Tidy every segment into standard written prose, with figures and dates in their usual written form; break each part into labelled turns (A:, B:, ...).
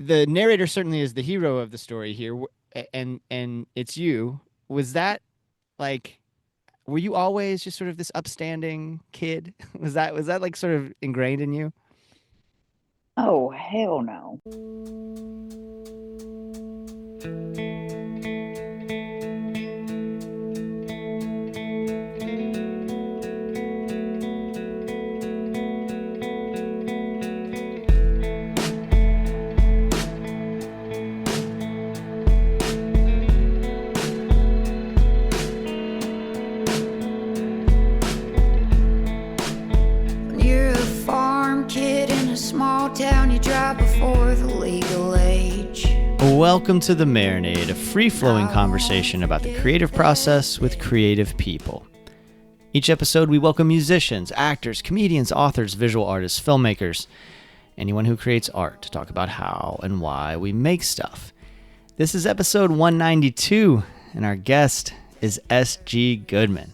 A: the narrator certainly is the hero of the story here, and it's you. Was that like? Were you always just sort of this upstanding kid? Was that like sort of ingrained in you?
B: Oh, hell no.
C: When you're a farm kid in a small town, you drive before the legal age.
A: Welcome to the Marinade, a free-flowing conversation about the creative process with creative people. Each episode, we welcome musicians, actors, comedians, authors, visual artists, filmmakers, anyone who creates art to talk about how and why we make stuff. This is episode 192, and our guest is S.G. Goodman.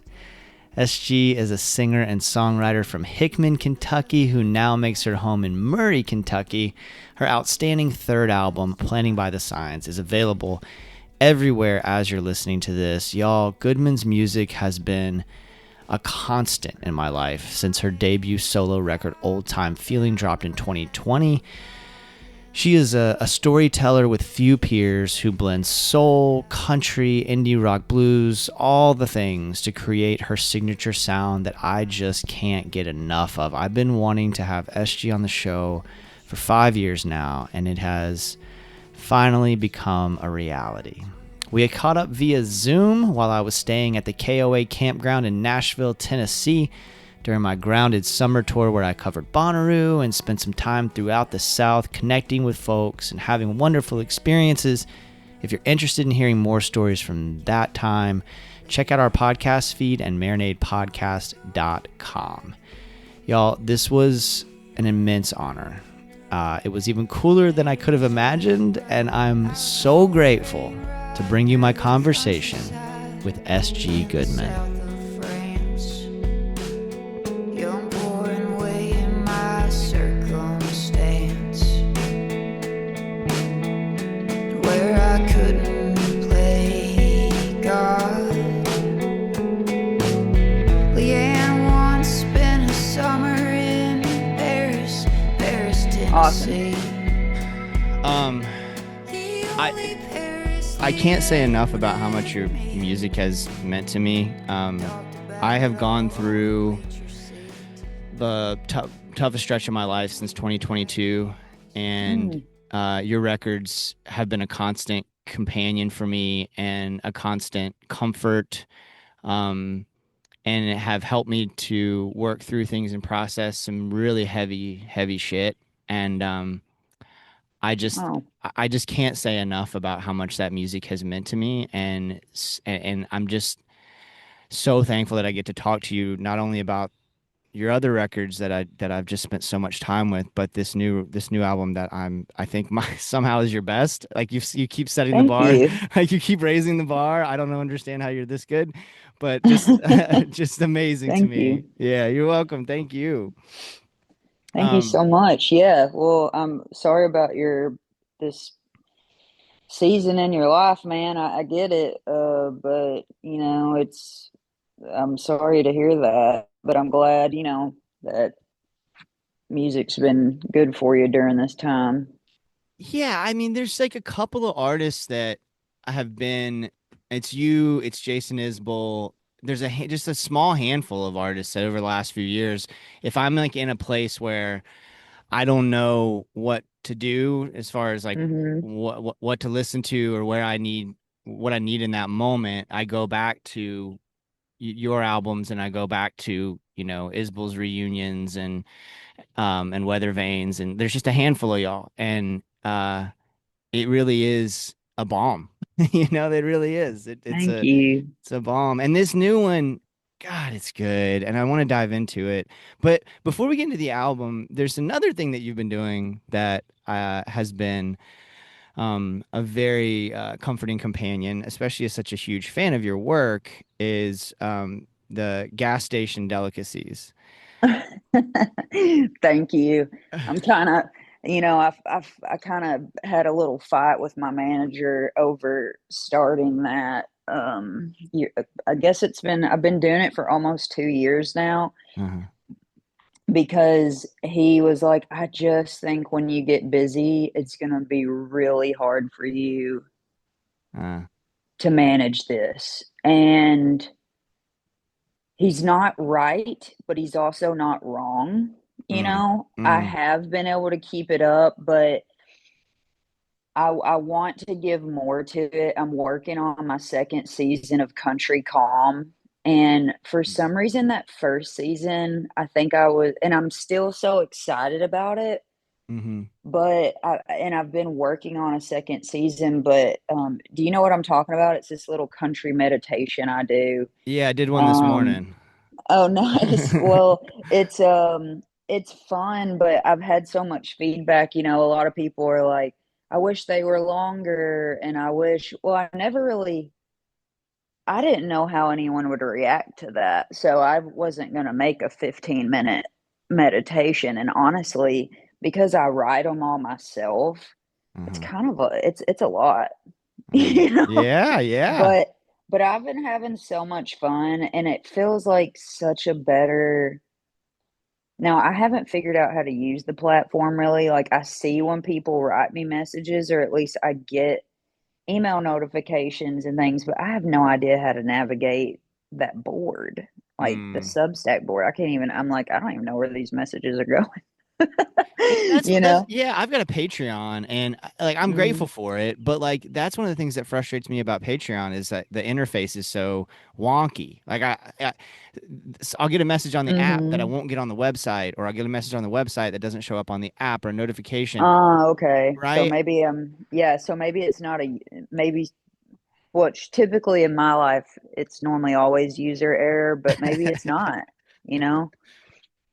A: S.G. is a singer and songwriter from Hickman, Kentucky, who now makes her home in Murray, Kentucky. Her outstanding third album, Planning by the Signs, is available everywhere as you're listening to this. Y'all, Goodman's music has been a constant in my life since her debut solo record, Old Time Feeling, dropped in 2020. She is a storyteller with few peers who blends soul, country, indie rock, blues, all the things to create her signature sound that I just can't get enough of. I've been wanting to have SG on the show for 5 years now, and it has finally become a reality. We had caught up via Zoom while I was staying at the KOA campground in Nashville, Tennessee, during my grounded summer tour where I covered Bonnaroo and spent some time throughout the South connecting with folks and having wonderful experiences. If you're interested in hearing more stories from that time, check out our podcast feed and marinadepodcast.com. Y'all, this was an immense honor. It was even cooler than I could have imagined, and I'm so grateful to bring you my conversation with S.G. Goodman.
B: Awesome.
A: I can't say enough about how much your music has meant to me. I have gone through the toughest stretch of my life since 2022, and your records have been a constant companion for me and a constant comfort, and have helped me to work through things and process some really heavy shit. And I just
B: Oh,
A: I just can't say enough about how much that music has meant to me, and I'm just so thankful that I get to talk to you not only about your other records that I've just spent so much time with, but this new album that I think my somehow is your best. Like you keep setting the
B: thank
A: bar,
B: you.
A: like you keep raising the bar. I don't understand how you're this good, but just just amazing to
B: Thank
A: me.
B: you.
A: Yeah, you're welcome. Thank you.
B: Thank you
A: Um,
B: so much. Yeah. Well, I'm sorry about your this season in your life, man. I get it. But I'm sorry to hear that. But I'm glad, that music's been good for you during this time.
A: Yeah, I mean, there's like a couple of artists that have been. It's you, it's Jason Isbell. There's just a small handful of artists that over the last few years, if I'm like in a place where I don't know what to do as far as like
B: Hmm.
A: what to listen to or where I need what I need in that moment, I go back to your albums and I go back to Isbell's reunions and Weather Vanes, and there's just a handful of y'all, and it really is a bomb. It really is.
B: Thank you.
A: It's a bomb. And this new one, God, it's good. And I want to dive into it. But before we get into the album, there's another thing that you've been doing that has been a very comforting companion, especially as such a huge fan of your work, is the gas station delicacies.
B: Thank you. I'm kind of I kind of had a little fight with my manager over starting that. I guess I've been doing it for almost 2 years now,
A: Uh-huh.
B: because he was like, I just think when you get busy, it's going to be really hard for you
A: Uh,
B: to manage this. And he's not right, but he's also not wrong.
A: mm,
B: I
A: mm,
B: have been able to keep it up, but I want to give more to it. I'm working on my second season of Country Calm. And for some reason, that first season, I think I was, and I'm still so excited about it.
A: mm-hmm.
B: And I've been working on a second season. But do you know what I'm talking about? It's this little country meditation I do.
A: Yeah, I did one this
B: Um,
A: morning.
B: oh, nice. Well, it's fun, but I've had so much feedback. A lot of people are like, I wish they were longer, and well, I didn't know how anyone would react to that. So I wasn't going to make a 15-minute meditation. And honestly, because I write them all myself, it's
A: Uh-huh.
B: kind of it's a lot,
A: Mm.
B: you know,
A: Yeah, yeah.
B: but, I've been having so much fun, and it feels like such a better, now I haven't figured out how to use the platform really. Like, I see when people write me messages, or at least I get email notifications and things, but I have no idea how to navigate that board, like the
A: Mm.
B: Substack board. I'm like, I don't even know where these messages are going.
A: Well, that's
B: you
A: that's
B: know?
A: yeah, I've got a Patreon and like I'm grateful
B: Mm,
A: for it, but like that's one of the things that frustrates me about Patreon is that the interface is so wonky. Like I'll get a message on the app that I
B: mm-hmm.
A: won't get on the website, or I'll get a message on the website that doesn't show up on the app or a notification,
B: Okay. So
A: right?
B: maybe, yeah, so maybe it's not maybe, which typically in my life, it's normally always user error, but maybe it's not, you know?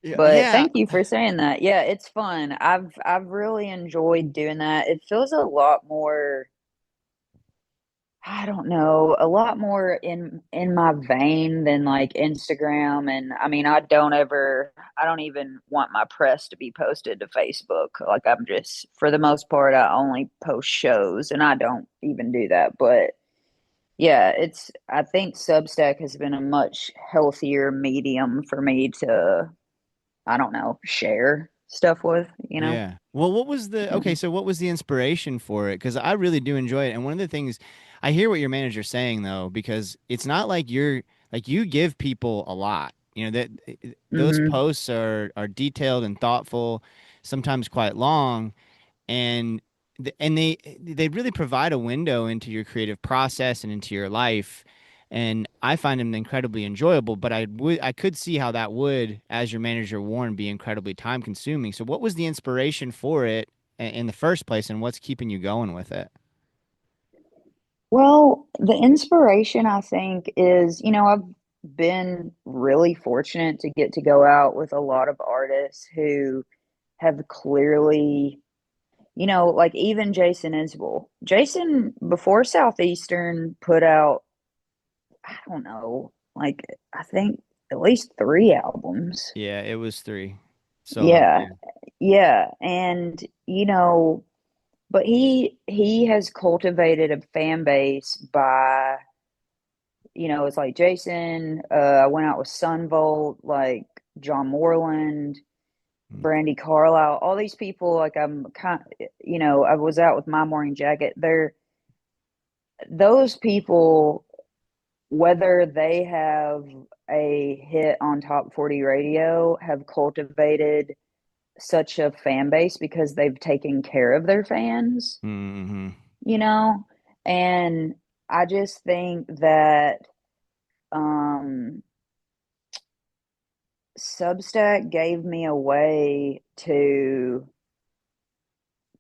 A: Yeah,
B: But
A: yeah.
B: thank you for saying that. Yeah, it's fun. I've really enjoyed doing that. It feels a lot more, I don't know, a lot more in my vein than like Instagram. And I mean, I don't even want my press to be posted to Facebook. Like, I'm just, for the most part, I only post shows, and I don't even do that. But yeah, I think Substack has been a much healthier medium for me to, I don't know, share stuff with.
A: Yeah. Well, okay,
B: Mhm.
A: so what was the inspiration for it? Because I really do enjoy it. And one of the things I hear what your manager's saying though, because it's not like you give people a lot. You know, that those
B: Mhm.
A: posts are detailed and thoughtful, sometimes quite long, and they really provide a window into your creative process and into your life, and I find them incredibly enjoyable, but I could see how that would, as your manager warned, be incredibly time consuming. So what was the inspiration for it in the first place, and what's keeping you going with it?
B: Well, the inspiration, I think, is, I've been really fortunate to get to go out with a lot of artists who have clearly, like even Jason Isbell. Jason, before Southeastern, put out, I don't know, like, I think at least 3 albums.
A: Yeah, it was three solo.
B: Yeah.
A: Yeah.
B: Yeah. And, but he has cultivated a fan base by, it's like Jason. I went out with Sunvolt, like John Moreland,
A: Mm.
B: Brandy Carlisle, all these people. Like, I was out with My Morning Jacket. Those people, whether they have a hit on Top 40 radio, have cultivated such a fan base because they've taken care of their fans,
A: Mm-hmm.
B: you know? And I just think that um Substack gave me a way to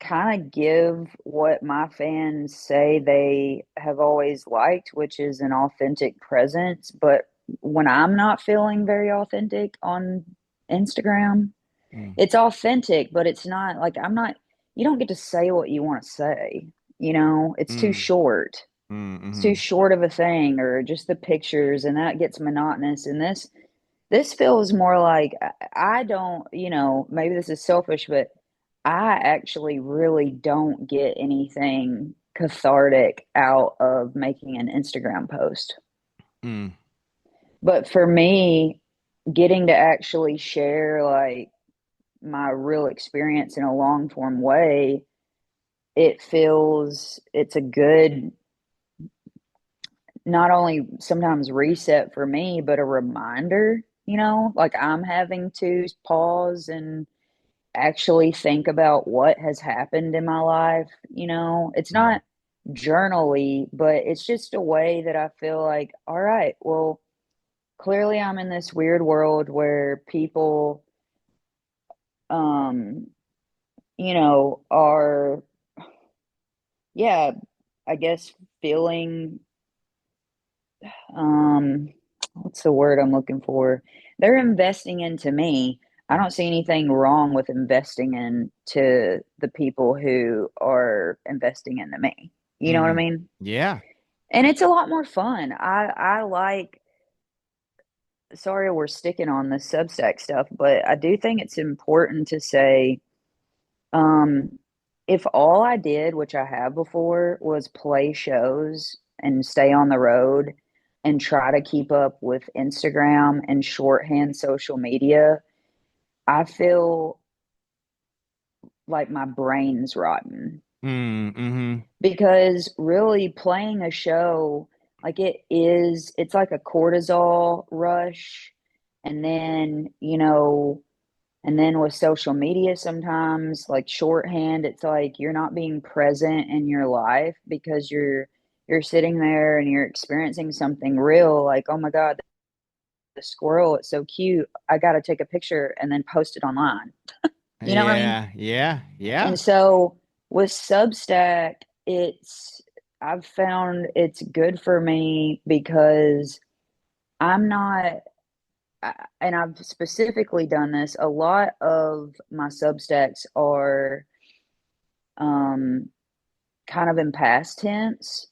B: kind of give what my fans say they have always liked, which is an authentic presence. But when I'm not feeling very authentic on Instagram,
A: Mm.
B: it's authentic, but it's not like, you don't get to say what you want to say. It's too
A: Mm.
B: short. It's too
A: Mm-hmm.
B: short of a thing, or just the pictures, and that gets monotonous. And this feels more like, I don't, maybe this is selfish, but I actually really don't get anything cathartic out of making an Instagram post.
A: Mm,
B: But for me, getting to actually share like my real experience in a long form way, it's a good, not only sometimes reset for me, but a reminder, like I'm having to pause and actually think about what has happened in my life. It's
A: mm,
B: not journally, but it's just a way that I feel like, all right, well, clearly I'm in this weird world where people, um, are, yeah, I guess feeling, um, what's the word I'm looking for? They're investing into me. I don't see anything wrong with investing into the people who are investing into me. You know what I
A: mm.
B: mean?
A: Yeah.
B: And it's a lot more fun. I like, sorry, we're sticking on the Substack stuff, but I do think it's important to say, um, if all I did, which I have before, was play shows and stay on the road and try to keep up with Instagram and shorthand social media, I feel like my brain's rotten.
A: Mm, mm-hmm.
B: Because really playing a show, like it's like a cortisol rush. And then, and then with social media, sometimes like shorthand, it's like you're not being present in your life because you're sitting there and you're experiencing something real, like, oh my God, the squirrel, it's so cute. I got to take a picture and then post it online. You know what I mean?
A: Yeah, yeah, yeah.
B: And so with Substack, I've found it's good for me because I'm not, and I've specifically done this, a lot of my Substacks are um, kind of in past tense.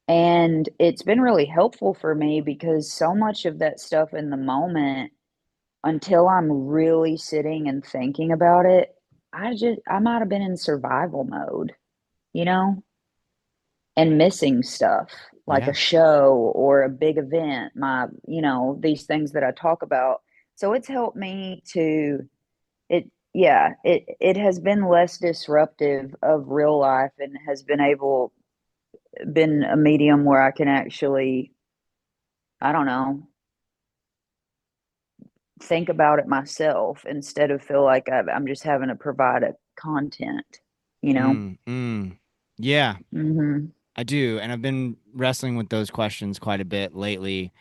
B: And it's been really helpful for me because so much of that stuff in the moment, until I'm really sitting and thinking about it, I might have been in survival mode, you know, and missing stuff like a
A: Yeah.
B: show or a big event, these things that I talk about. So it's helped me to it has been less disruptive of real life and has been a medium where I can actually, I don't know, think about it myself instead of feel like I'm just having to provide a content, you know?
A: Mm, mm. Yeah,
B: Hmm.
A: I do. And I've been wrestling with those questions quite a bit lately.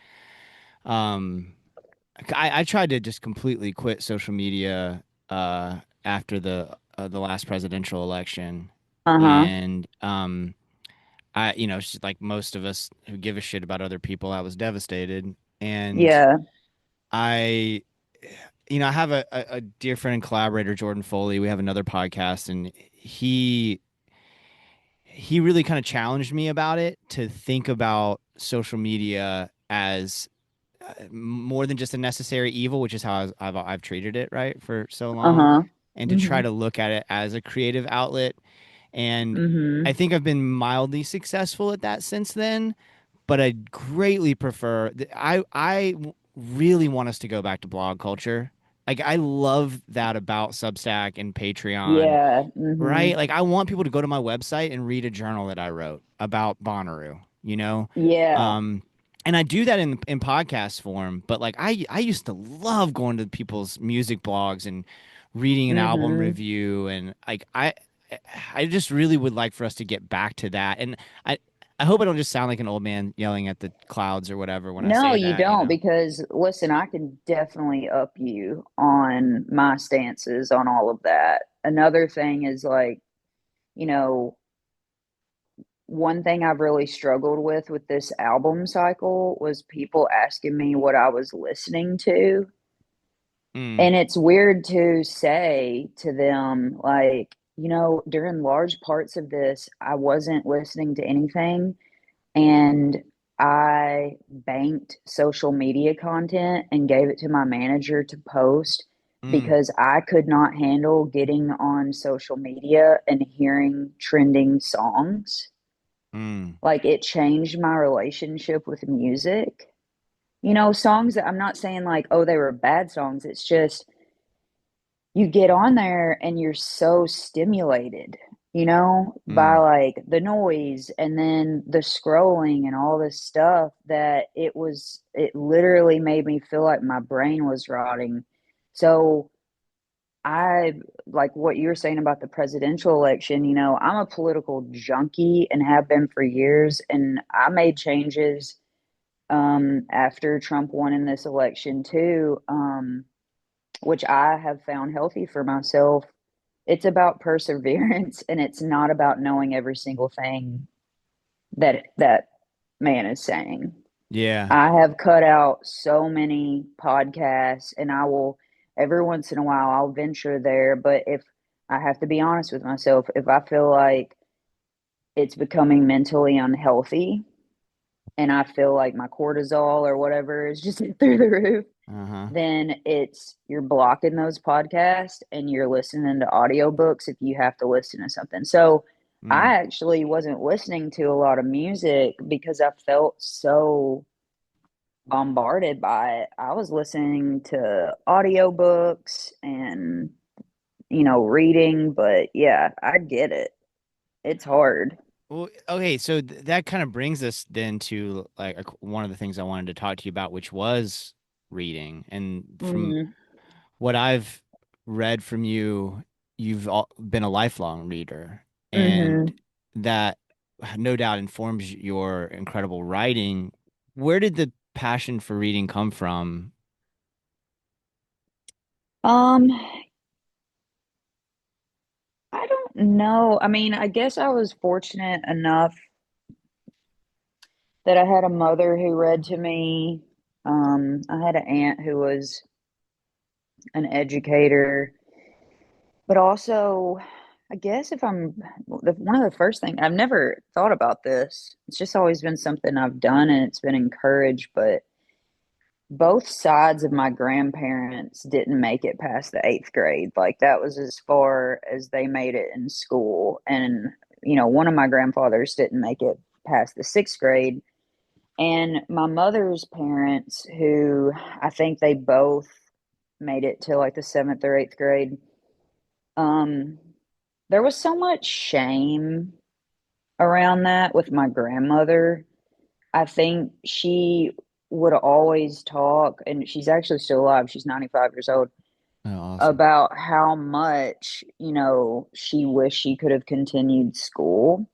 A: Um, I tried to just completely quit social media after the last presidential election,
B: Uh-huh.
A: and it's just like most of us who give a shit about other people, I was devastated, and
B: Yeah.
A: I, I have a dear friend and collaborator, Jordan Foley. We have another podcast, and he really kind of challenged me about it to think about social media as more than just a necessary evil, which is how I've treated it, right, for so long,
B: Uh-huh.
A: and to try
B: Hmm.
A: to look at it as a creative outlet. And I
B: Hmm.
A: think I've been mildly successful at that since then, but I greatly prefer. I really want us to go back to blog culture. Like I love that about Substack and Patreon,
B: Yeah. Hmm.
A: right? Like I want people to go to my website and read a journal that I wrote about Bonnaroo, you know?
B: Yeah.
A: Um, and I do that in podcast form, but like I used to love going to people's music blogs and reading an album
B: Hmm.
A: review, and like I just really would like for us to get back to that. And I hope I don't just sound like an old man yelling at the clouds or whatever when I
B: No,
A: say
B: you
A: that, you
B: don't,
A: know?
B: because listen, I can definitely up you on my stances on all of that. Another thing is like, you know, one thing I've really struggled with this album cycle was people asking me what I was listening to.
A: Mm,
B: And it's weird to say to them, like, during large parts of this, I wasn't listening to anything. And I banked social media content and gave it to my manager to post
A: Mm,
B: because I could not handle getting on social media and hearing trending songs.
A: mm,
B: Like it changed my relationship with music. You know, songs that I'm not saying like, oh, they were bad songs. It's just you get on there and you're so stimulated, you know, by
A: mm.
B: like the noise and then the scrolling and all this stuff that it literally made me feel like my brain was rotting. So I like what you were saying about the presidential election. You know, I'm a political junkie and have been for years, and I made changes after Trump won in this election too, which I have found healthy for myself. It's about perseverance, and it's not about knowing every single thing that man is saying.
A: Yeah.
B: I have cut out so many podcasts, and I will every once in a while I'll venture there. But if I have to be honest with myself, if I feel like it's becoming mentally unhealthy and I feel like my cortisol or whatever is just through the roof,
A: Uh-huh.
B: then it's you're blocking those podcasts and you're listening to audiobooks if you have to listen to something. So
A: Mm.
B: I actually wasn't listening to a lot of music because I felt so bombarded by it. I was listening to audiobooks and, you know, reading, but yeah, I get it. It's hard.
A: Well, okay, so that kind of brings us then to like one of the things I wanted to talk to you about, which was reading. And from
B: Mhm.
A: what I've read from you, been a lifelong reader, and
B: Mhm.
A: that no doubt informs your incredible writing. Where did the passion for reading come from?
B: Um, I don't know. I mean, I guess I was fortunate enough that I had a mother who read to me. I had an aunt who was an educator, but also, I guess if I'm one of the first things I've never thought about this, it's just always been something I've done and it's been encouraged, but both sides of my grandparents didn't make it past the eighth grade. Like that was as far as they made it in school. And, you know, one of my grandfathers didn't make it past the sixth grade. And my mother's parents, who I think they both made it to like the seventh or eighth grade, um, there was so much shame around that with my grandmother. I think she would always talk, and she's actually still alive. She's 95 years old,
A: Oh, awesome.
B: about how much, you know, she wished she could have continued school.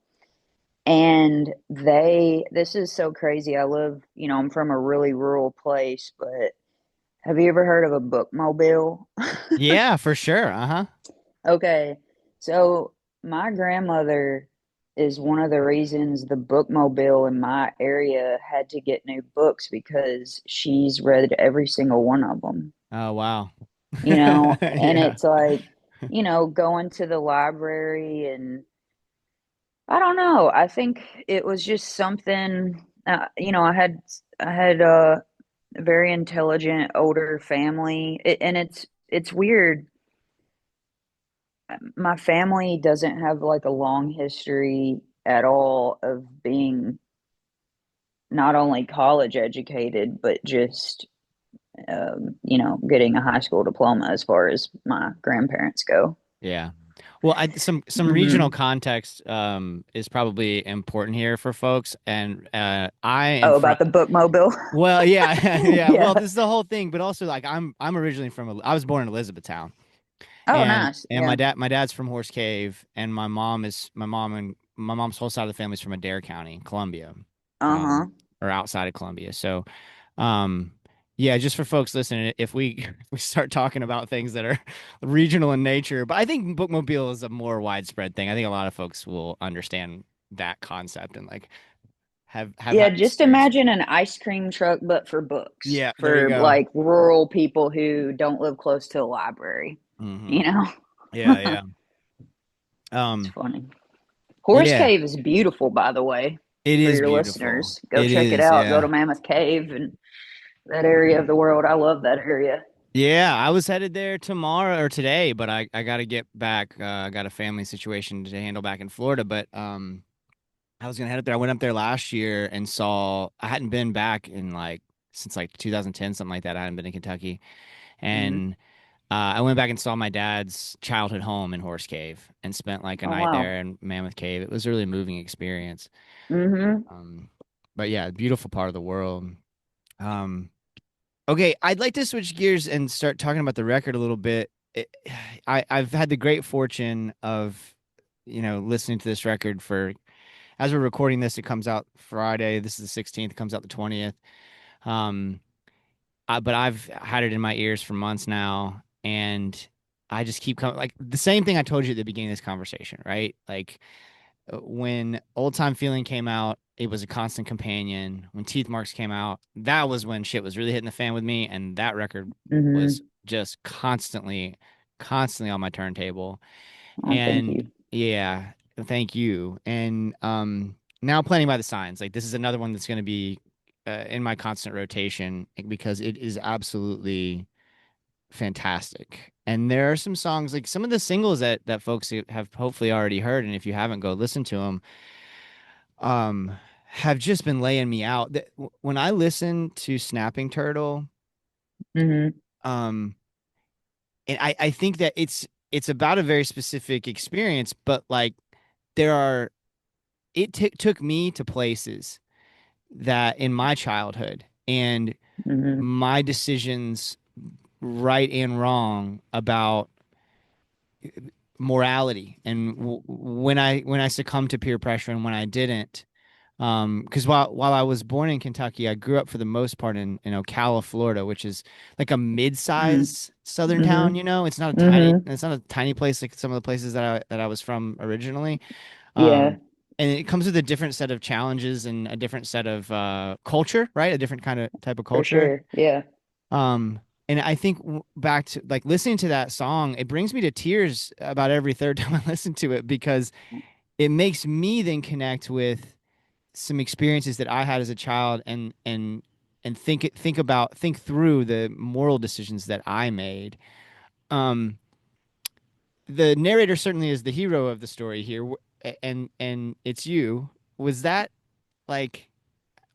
B: And this is so crazy. I live, you know, I'm from a really rural place, but have you ever heard of a bookmobile?
A: Yeah, for sure. Uh-huh.
B: Okay. So my grandmother is one of the reasons the bookmobile in my area had to get new books because she's read every single one of them,
A: Oh, wow.
B: you know, and
A: Yeah.
B: it's like, you know, going to the library and I don't know. I think it was just something, you know, I had a very intelligent older family, and it's weird. My family doesn't have like a long history at all of being not only college educated, but just you know, getting a high school diploma as far as my grandparents go.
A: Yeah. Well, some regional
B: Hmm.
A: context is probably important here for folks, and I am
B: Oh,
A: from.
B: about the bookmobile.
A: Well, yeah, yeah. Well,
B: Yeah.
A: this is the whole thing, but also like I'm originally from. I was born in Elizabethtown,
B: Oh,
A: and
B: nice. Yeah.
A: my dad's from Horse Cave, and my mom's whole side of the family's from Adair County, Columbia,
B: Uh-huh.
A: or outside of Columbia. So, um, yeah, just for folks listening, if we if we start talking about things that are regional in nature, but I think bookmobile is a more widespread thing. I think a lot of folks will understand that concept and like have
B: Yeah,
A: had
B: just
A: experience with
B: imagine
A: it.
B: an ice cream truck, but for books,
A: Yeah, there you
B: for
A: go.
B: like rural people who don't live close to a library,
A: Hmm.
B: you know?
A: Yeah, yeah.
B: It's
A: Um,
B: funny. Horse
A: yeah,
B: Cave is beautiful, by the way,
A: it
B: for
A: is
B: your
A: beautiful.
B: listeners. Go
A: It
B: check it
A: is,
B: out. Go to
A: yeah.
B: Mammoth Cave and that area of the world. I love that area.
A: Yeah, I was headed there tomorrow or today, but I got to get back. I got a family situation to handle back in Florida, but I was gonna head up there. I went up there last year and saw. I hadn't been back in like since like 2010, something like that. I hadn't been in Kentucky,
B: Hmm.
A: and I went back and saw my dad's childhood home in Horse Cave and spent like a
B: Oh
A: night
B: wow.
A: there in Mammoth Cave. It was a really moving experience.
B: Hmm.
A: Um, but yeah, beautiful part of the world. Um, okay, I'd like to switch gears and start talking about the record a little bit. I've had the great fortune of, listening to this record for, as we're recording this, it comes out Friday. This is the 16th, it comes out the 20th. Um, but I've had it in my ears for months now, and I just keep coming, like the same thing I told you at the beginning of this conversation, right? Like when Old Time Feeling came out, it was a constant companion. When Teeth Marks came out, that was when shit was really hitting the fan with me, and that record was
B: Hmm.
A: just constantly on my turntable.
B: Oh, thank
A: And
B: you.
A: yeah, thank you. And now Planning by the Signs, like this is another one that's going to be in my constant rotation because it is absolutely fantastic. And there are some songs, like some of the singles that folks have hopefully already heard, and if you haven't, go listen to them. Um, have just been laying me out. When I listen to Snapping Turtle,
B: Hmm.
A: um, and I think that it's about a very specific experience, but like there are took me to places that in my childhood and
B: Hmm.
A: my decisions, right and wrong, about morality and when I succumbed to peer pressure and when I didn't. Because while I was born in Kentucky, I grew up for the most part in Ocala, Florida, which is like a
B: Hmm.
A: mid-size southern town.
B: Hmm.
A: It's not a tiny place like some of the places that I was from originally.
B: Yeah,
A: Um, and it comes with a different set of challenges and a different set of culture, right? A different kind of type of
B: for
A: culture.
B: sure. Yeah.
A: Um, and I think back to like listening to that song, it brings me to tears about every third time I listen to it because it makes me then connect with some experiences that I had as a child and think through the moral decisions that I made. Um, the narrator certainly is the hero of the story here, and it's you. Was that like?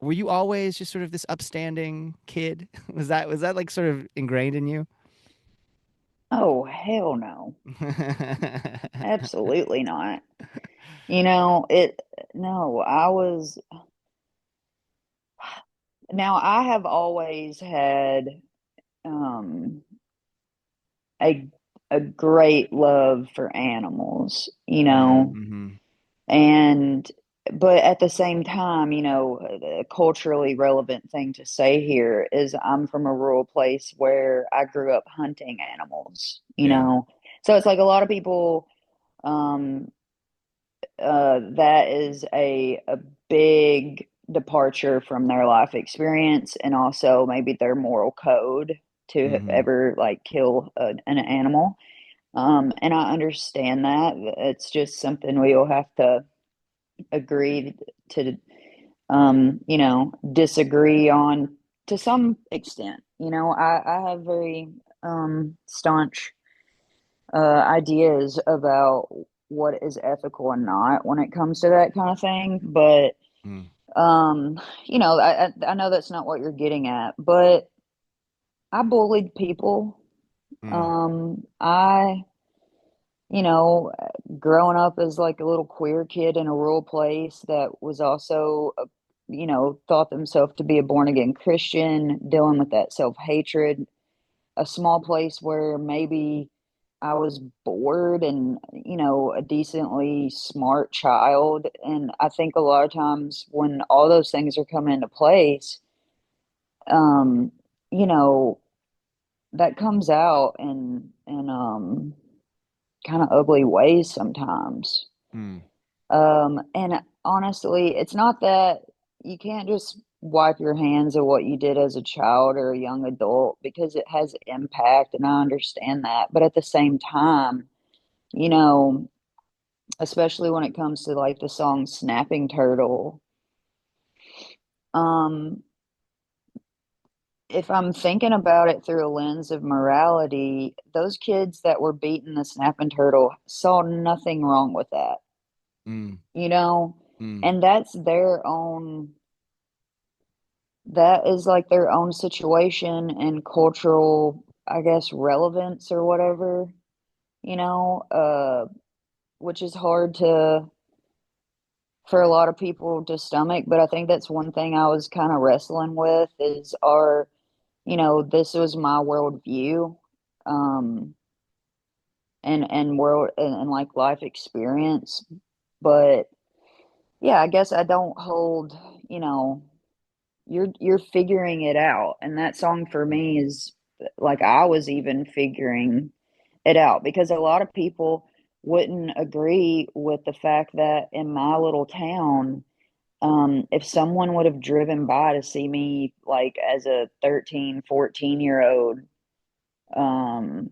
A: Were you always just sort of this upstanding kid? Was that like sort of ingrained in you?
B: Oh, hell no. Absolutely not. You know, it, no, I was, now I have always had, um, a, a great love for animals, you know,
A: Mm-hmm.
B: and, but at the same time, you know, the culturally relevant thing to say here is I'm from a rural place where I grew up hunting animals, you
A: Yeah.
B: know, so it's like a lot of people, um, that is a big departure from their life experience and also maybe their moral code to have
A: Mm-hmm.
B: ever like kill an animal. And I understand that. It's just something we all have to agree to, you know, disagree on to some extent. You know, I have very staunch ideas about what is ethical and not when it comes to that kind of thing. But
A: Mm-hmm.
B: you know, I know that's not what you're getting at, but I bullied people. I, you know, growing up as like a little queer kid in a rural place that was also, you know, thought themselves to be a born again Christian, dealing with that self hatred, a small place where maybe I was bored and, you know, a decently smart child. And I think a lot of times when all those things are coming into place, um, you know, that comes out in kind of ugly ways sometimes.
A: Mm-hmm.
B: And honestly, it's not that you can't just wipe your hands of what you did as a child or a young adult because it has impact, and I understand that. But at the same time, you know, especially when it comes to like the song Snapping Turtle, um, if I'm thinking about it through a lens of morality, those kids that were beating the snapping turtle saw nothing wrong with that,
A: Mm,
B: you know?
A: mm,
B: And that's their own, that is like their own situation and cultural, I guess, relevance or whatever, you know, which is hard to, for a lot of people to stomach. But I think that's one thing I was kind of wrestling with is our, this was my worldview, um, and world and like life experience. But yeah, I guess I don't hold, you know, you're figuring it out. And that song for me is like I was even figuring it out because a lot of people wouldn't agree with the fact that in my little town, if someone would have driven by to see me like as a 13, 14 year old, um,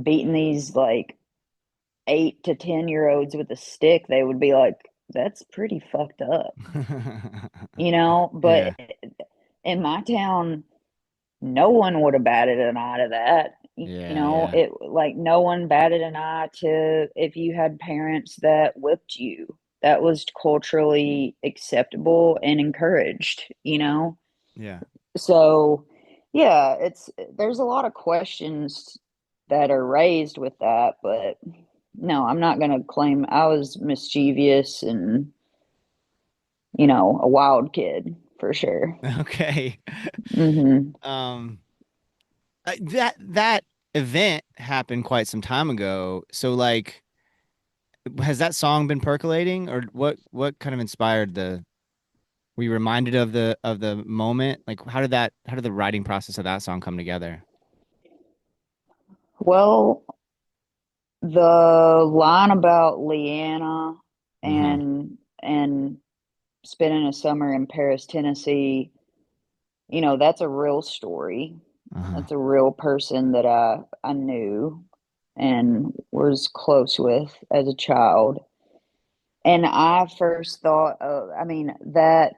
B: beating these like 8 to 10 year olds with a stick, they would be like, that's pretty fucked up, you know? But
A: yeah,
B: in my town, no one would have batted an eye to that. You
A: yeah,
B: know,
A: yeah,
B: it like no one batted an eye to if you had parents that whipped you. That was culturally acceptable and encouraged, you know?
A: yeah.
B: So, yeah, there's a lot of questions that are raised with that, but no, I'm not going to claim I was mischievous and, a wild kid for sure.
A: Okay.
B: Hmm.
A: Um, that event happened quite some time ago. So like, has that song been percolating, or what kind of inspired the? Were you reminded of the moment? Like, how did the writing process of that song come together?
B: Well, the line about Leanna
A: Uh-huh.
B: and spending a summer in Paris, Tennessee, that's a real story.
A: Uh-huh.
B: That's a real person that I knew and was close with as a child. And I first thought, I mean, that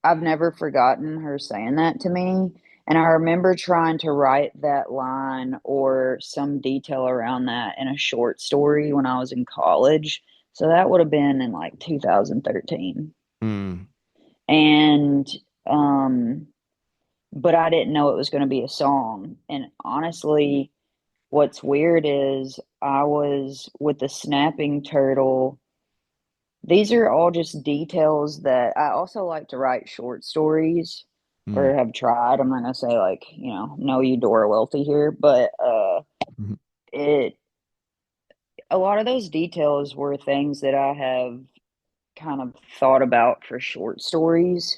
B: I've never forgotten her saying that to me. And I remember trying to write that line or some detail around that in a short story when I was in college. So that would have been in like 2013.
A: Mm.
B: And, um, but I didn't know it was going to be a song. And honestly, what's weird is I was with the snapping turtle. These are all just details that I also like to write short stories
A: Mm.
B: or have tried. I'm not gonna say like, know you Dora Wealthy here, but
A: Mhm.
B: it a lot of those details were things that I have kind of thought about for short stories.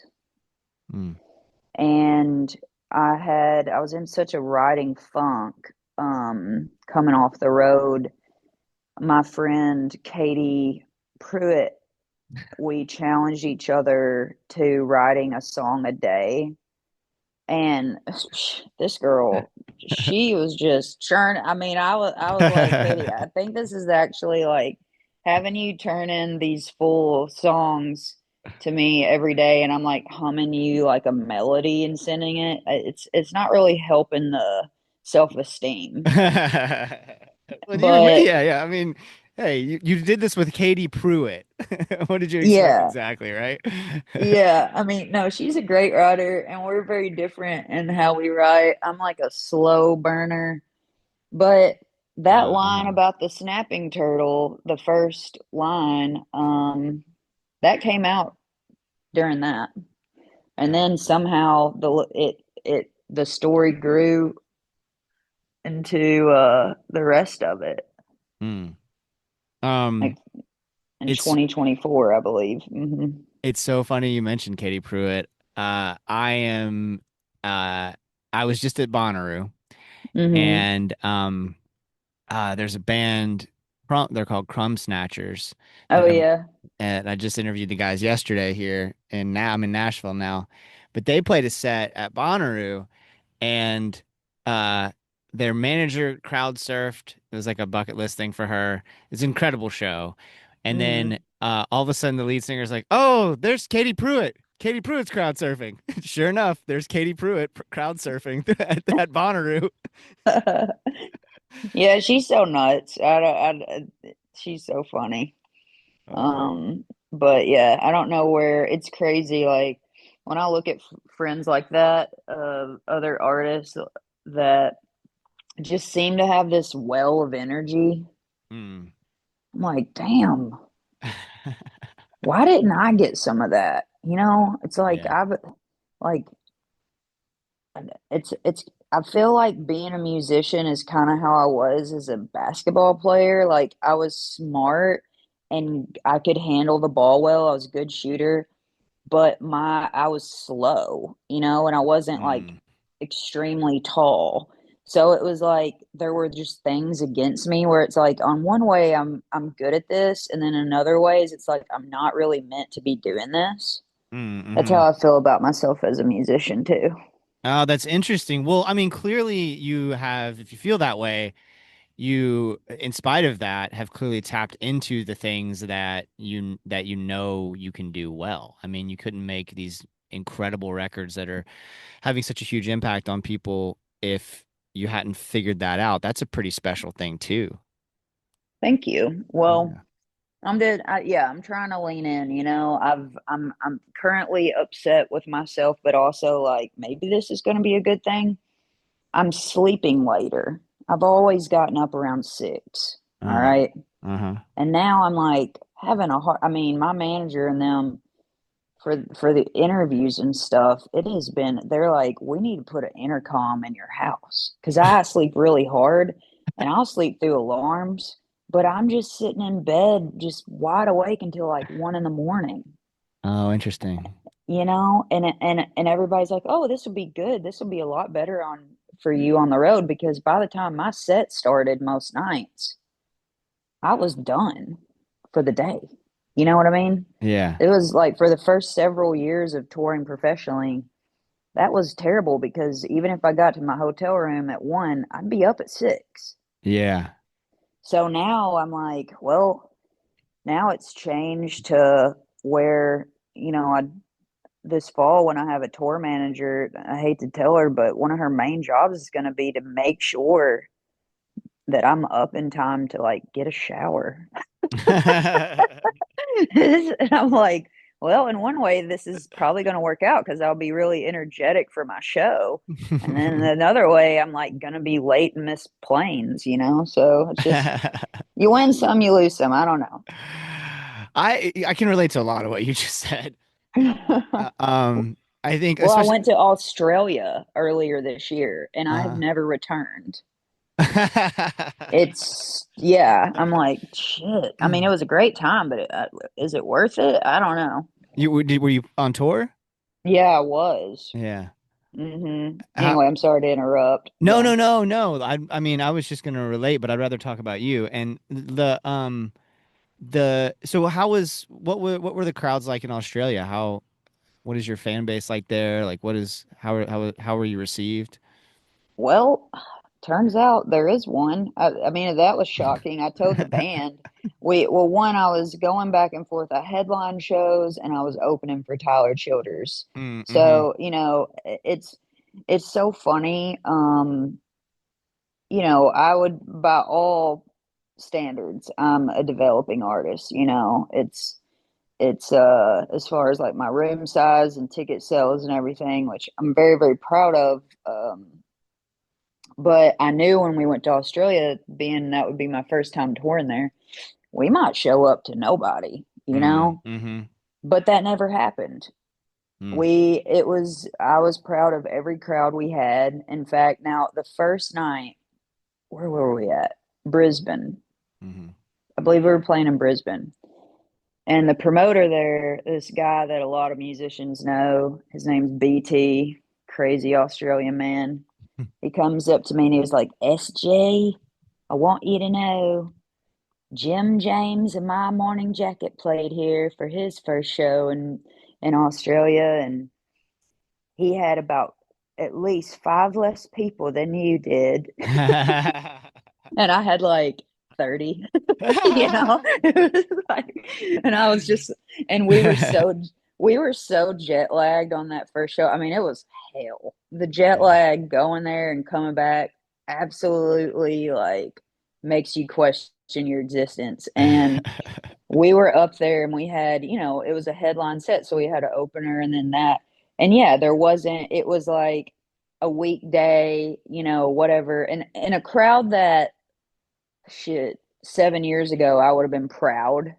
A: Mm.
B: And I was in such a writing funk, coming off the road. My friend Katie Pruitt, we challenged each other to writing a song a day. And this girl, she was just churning. I mean, I was like, Katie, I think this is actually like having you turn in these full songs to me every day, and I'm like humming you like a melody and sending it. It's not really helping the self esteem,
A: Well,
B: but
A: yeah, yeah. I mean, hey, you did this with Katie Pruitt. What did you expect
B: yeah.
A: exactly, right?
B: Yeah, I mean, no, she's a great writer, and we're very different in how we write. I'm like a slow burner, but that line
A: Uh-huh.
B: about the snapping turtle, the first line, that came out during that, and
A: Yeah.
B: then somehow the story grew into the rest of it,
A: Hmm.
B: like
A: Um,
B: in
A: it's
B: 2024, I believe. Hmm.
A: it's so funny you mentioned Katie Pruitt. I am uh I was just at Bonnaroo,
B: Hmm.
A: and there's a band, they're called Crumb Snatchers, that
B: Oh
A: have,
B: yeah.
A: and I just interviewed the guys yesterday here, and now I'm in Nashville now, but they played a set at Bonnaroo, and uh their manager crowd surfed. It was like a bucket list thing for her. It's an incredible show. And then
B: Hmm.
A: all of a sudden the lead singer's like, "Oh, there's Katie Pruitt." Katie Pruitt's crowd surfing. Sure enough, there's Katie Pruitt crowd surfing at Bonnaroo.
B: Yeah, she's so nuts. She's so funny.
A: Oh,
B: But yeah, I don't know where it's crazy. Like when I look at friends like that, other artists that just seem to have this well of energy.
A: mm.
B: I'm like, damn, why didn't I get some of that? It's like
A: Yeah.
B: like it's I feel like being a musician is kind of how I was as a basketball player. Like I was smart and I could handle the ball well. I was a good shooter, but my I was slow, and I wasn't like
A: Mm.
B: extremely tall. So it was like there were just things against me where it's like on one way I'm good at this, and then in other ways it's like I'm not really meant to be doing this.
A: Mm,
B: That's
A: hmm.
B: how I feel about myself as a musician too.
A: Oh, that's interesting. Well, I mean, clearly you have, if you feel that way, you, in spite of that, have clearly tapped into the things that you know you can do well. I mean, you couldn't make these incredible records that are having such a huge impact on people if you hadn't figured that out. That's a pretty special thing too.
B: Thank you. Well,
A: Yeah.
B: I'm trying to lean in, I'm currently upset with myself, but also like maybe this is going to be a good thing. I'm sleeping later. I've always gotten up around 6. All
A: Uh,
B: right.
A: uh-huh.
B: And now I'm like having a hard, I mean, my manager and them for the interviews and stuff, it has been, they're like, we need to put an intercom in your house because I sleep really hard and I'll sleep through alarms, but I'm just sitting in bed, just wide awake until like 1 in the morning,
A: Oh, interesting.
B: and everybody's like, oh, this will be good. This will be a lot better on for you on the road because by the time my set started most nights, I was done for the day. You know what I mean?
A: Yeah.
B: It was like for the first several years of touring professionally, that was terrible because even if I got to my hotel room at 1, I'd be up at 6.
A: Yeah.
B: So now I'm like, well, now it's changed to where, I this fall when I have a tour manager, I hate to tell her, but one of her main jobs is going to be to make sure that I'm up in time to like get a shower. And I'm like, well, in one way, this is probably going to work out because I'll be really energetic for my show. And then in another way, I'm like going to be late and miss planes. So it's just, you win some, you lose some. I don't
A: I can relate to a lot of what you just said.
B: know.
A: Uh, um, I think
B: Well, I
A: especially
B: went to Australia earlier this year and I have
A: uh
B: never returned. Yeah, I'm like, shit. I mean, it was a great time, but is it worth it? I don't know.
A: were you on tour?
B: Yeah, I was.
A: Yeah. How,
B: Anyway, I'm sorry to interrupt.
A: no,
B: Yeah.
A: no, no, no. I mean, I was just gonna relate, but I'd rather talk about you and the so how was what were the crowds like in Australia? What is your fan base like there? Like what is how were you received?
B: Well, turns out there is one. I mean, that was shocking. I told the band, one, I was going back and forth. I headline shows and I was opening for Tyler Childers.
A: Mm-hmm.
B: So, it's so funny. I would, by all standards, I'm a developing artist. It's as far as like my room size and ticket sales and everything, which I'm very, very proud of. But I knew when we went to Australia, being that would be my first time touring there, we might show up to nobody.
A: Mm-hmm.
B: But that never happened.
A: Mm,
B: I was proud of every crowd we had. In fact, now the first night, where were we at? Brisbane.
A: mm-hmm.
B: I believe we were playing in Brisbane. And the promoter there, this guy that a lot of musicians know, his name's BT, crazy Australian man. He comes up to me and he was like, SJ, I want you to know Jim James and My Morning Jacket played here for his first show in Australia. And he had about at least 5 less people than you did. And I had like 30. It was like, and I was just, and we were so jet lagged on that first show. I mean, it was hell. The jet
A: Yeah.
B: lag going there and coming back absolutely like makes you question your existence. And we were up there and we had, it was a headline set, so we had an opener and then that. And yeah, there wasn't, it was like a weekday, whatever. And in a crowd that shit 7 years ago, I would have been proud.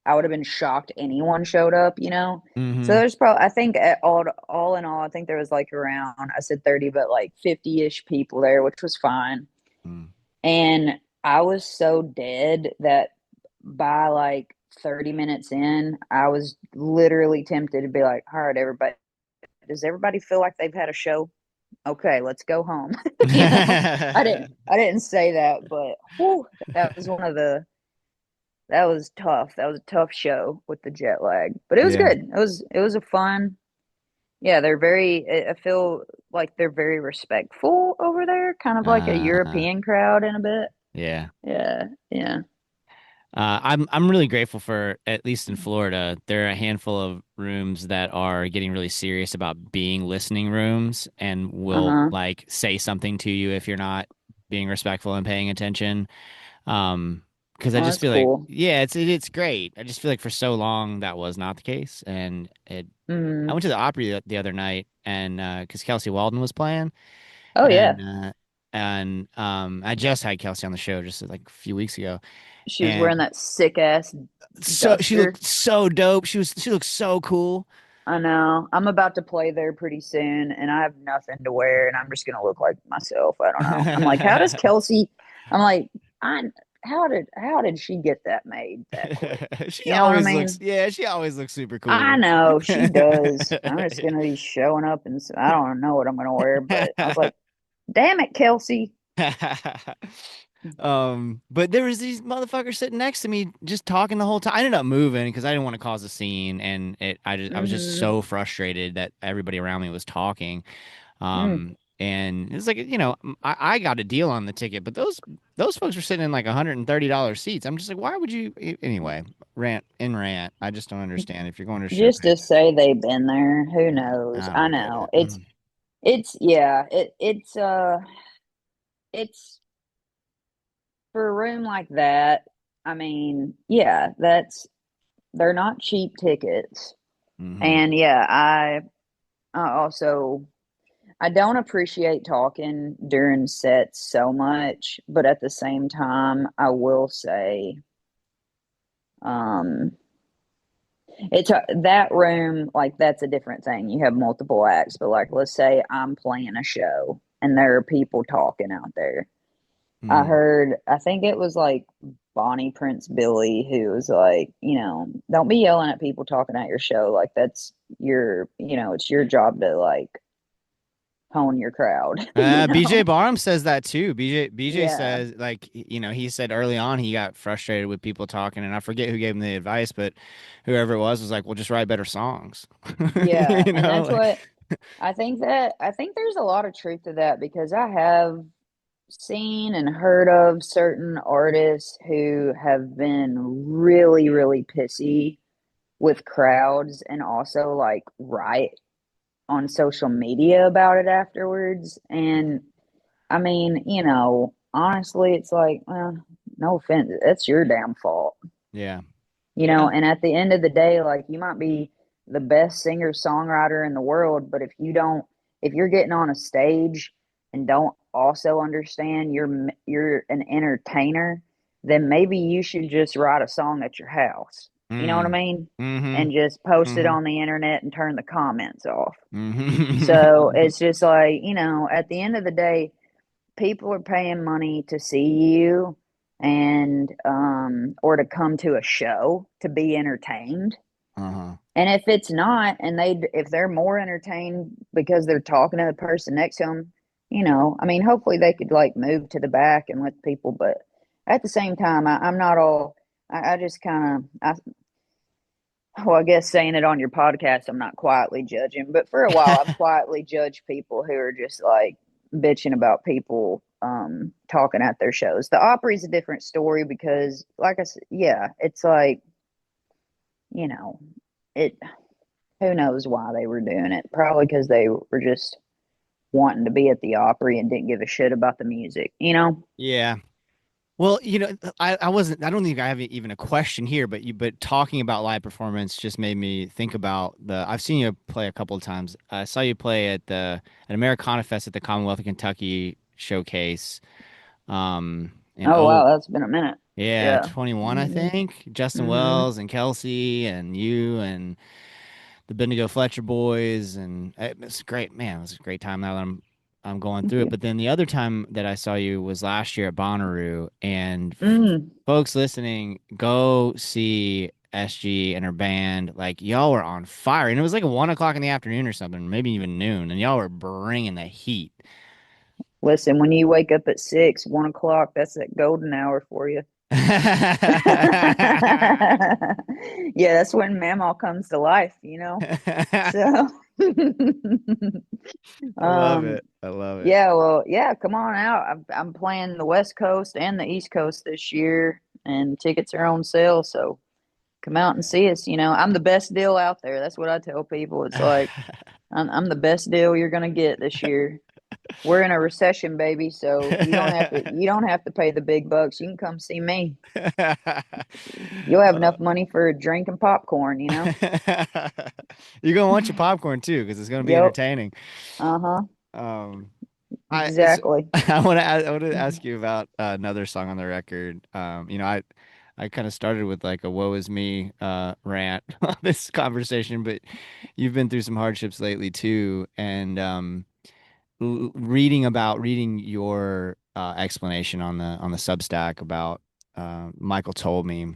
B: I would have been shocked anyone showed up. So
A: Hmm.
B: there's probably, I think all in all, I think there was like around, I said 30, but like 50-ish people there, which was fine.
A: Mm.
B: And I was so dead that by like 30 minutes in, I was literally tempted to be like, all right, everybody, does everybody feel like they've had a show? Okay, let's go home. I didn't say that, but whew, that was one of the, that was tough. That was a tough show with the jet lag, but it was
A: Yeah.
B: good. It was a fun. Yeah, they're very. I feel like they're very respectful over there, kind of like a
A: Uh-huh.
B: European crowd in a bit.
A: Yeah.
B: Yeah, yeah.
A: I'm really grateful for, at least in Florida, there are a handful of rooms that are getting really serious about being listening rooms and
B: Uh
A: will
B: huh.
A: like say something to you if you're not being respectful and paying attention. Because I
B: Oh,
A: just
B: that's
A: feel like,
B: cool.
A: yeah, it's great. I just feel like for so long that was not the case, and I
B: Mm.
A: went to the Opry the other night, and because Kelsey Walden was playing,
B: Oh yeah,
A: and I just had Kelsey on the show just like a few weeks ago,
B: she was wearing
A: and
B: that sick ass
A: so she
B: duster.
A: looked so dope. She looked so cool.
B: I know. I'm about to play there pretty soon, and I have nothing to wear, and I'm just gonna look like myself. I don't know. I'm like, how does Kelsey? I'm like, I. How did she get that made that quick?
A: She
B: You know what I
A: always looks,
B: mean?
A: yeah, she always looks super
B: I
A: cool.
B: know she does. I'm just gonna be showing up, and I don't know what I'm gonna wear, but I was like, damn it, Kelsey.
A: But there was these motherfuckers sitting next to me just talking the whole time. I ended up moving because I didn't want to cause a scene, and I was just
B: Mm-hmm.
A: so frustrated that everybody around me was talking.
B: Mm.
A: And it's like, I got a deal on the ticket, but those folks were sitting in like $130 seats. I'm just like, why would you anyway, rant. I just don't understand. If you're going to a show,
B: Just
A: pay
B: to say
A: attention.
B: they've been there, who
A: Yeah,
B: knows?
A: I
B: I
A: don't get
B: know
A: it.
B: it's yeah, it's for a room like that. I mean, yeah, they're not cheap tickets,
A: Mm-hmm.
B: and yeah, I also I don't appreciate talking during sets so much, but at the same time, I will say, um, that room, like that's a different thing. You have multiple acts, but like let's say I'm playing a show and there are people talking out there.
A: Mm-hmm.
B: I think it was like Bonnie Prince Billy who was like, don't be yelling at people talking at your show. Like that's it's your job to like hone your crowd,
A: BJ Barham says that too. BJ
B: Yeah.
A: says like he said early on he got frustrated with people talking, and I forget who gave him the advice, but whoever it was like, "Well, just write better songs."
B: Yeah. And that's
A: Like,
B: what I think there's a lot of truth to that because I have seen and heard of certain artists who have been really, really pissy with crowds and also like write on social media about it afterwards. And I mean, honestly, it's like, well, no offense, that's your damn fault.
A: yeah, yeah,
B: And at the end of the day, like you might be the best singer songwriter in the world, but if you're getting on a stage and don't also understand you're an entertainer, then maybe you should just write a song at your house. You know what I
A: mm,
B: mean?
A: mm-hmm,
B: And just post it
A: mm-hmm,
B: on the internet and turn the comments off. So
A: mm-hmm,
B: it's just like, at the end of the day, people are paying money to see you and or to come to a show to be entertained.
A: uh-huh,
B: And if it's not, and if they're more entertained because they're talking to the person next to them, I mean, hopefully they could like move to the back and let people. But at the same time, I'm not all. I just kind of, well, I guess saying it on your podcast, I'm not quietly judging, but for a while, I've quietly judged people who are just like bitching about people talking at their shows. The Opry's a different story because, like I said, yeah, it's like, you know, it. Who knows why they were doing it? Probably because they were just wanting to be at the Opry and didn't give a shit about the music, you know?
A: Yeah. Well, I wasn't, I don't think I have even a question here, but talking about live performance just made me think about I've seen you play a couple of times. I saw you play at Americana Fest at the Commonwealth of Kentucky showcase. And
B: Oh
A: oh,
B: wow, that's been a minute.
A: yeah,
B: Yeah.
A: 21, I
B: Mhm.
A: think. Justin
B: Mhm.
A: Wells and Kelsey and you and the Bendigo Fletcher boys, and it's great, man. It was a great time now that I'm going
B: Thank
A: through it.
B: you.
A: But then the other time that I saw you was last year at Bonnaroo, and
B: Mm.
A: folks listening, go see SG and her band. Like y'all were on fire, and it was like 1 o'clock in the afternoon or something, maybe even noon, and y'all were bringing the heat.
B: Listen, when you wake up at 6, 1 o'clock, that's that golden hour for you. Yeah, that's when Mamaw comes to life, you know? So,
A: I love
B: um,
A: it. I love it.
B: yeah, well, yeah, come on out. I'm playing the West Coast and the East Coast this year, and tickets are on sale. So come out and see us. I'm the best deal out there. That's what I tell people. It's like I'm the best deal you're gonna get this year. We're in a recession, baby, so you don't have to pay the big bucks. You can come see me. You'll have
A: Uh,
B: enough money for a drink and popcorn.
A: you're gonna want your popcorn too, because it's gonna be
B: Yep.
A: entertaining.
B: Uh-huh.
A: Um,
B: Exactly.
A: I want to ask you about another song on the record. I kind of started with like a "woe is me" rant on this conversation, but you've been through some hardships lately too, and reading your explanation on the Substack about Michael Told Me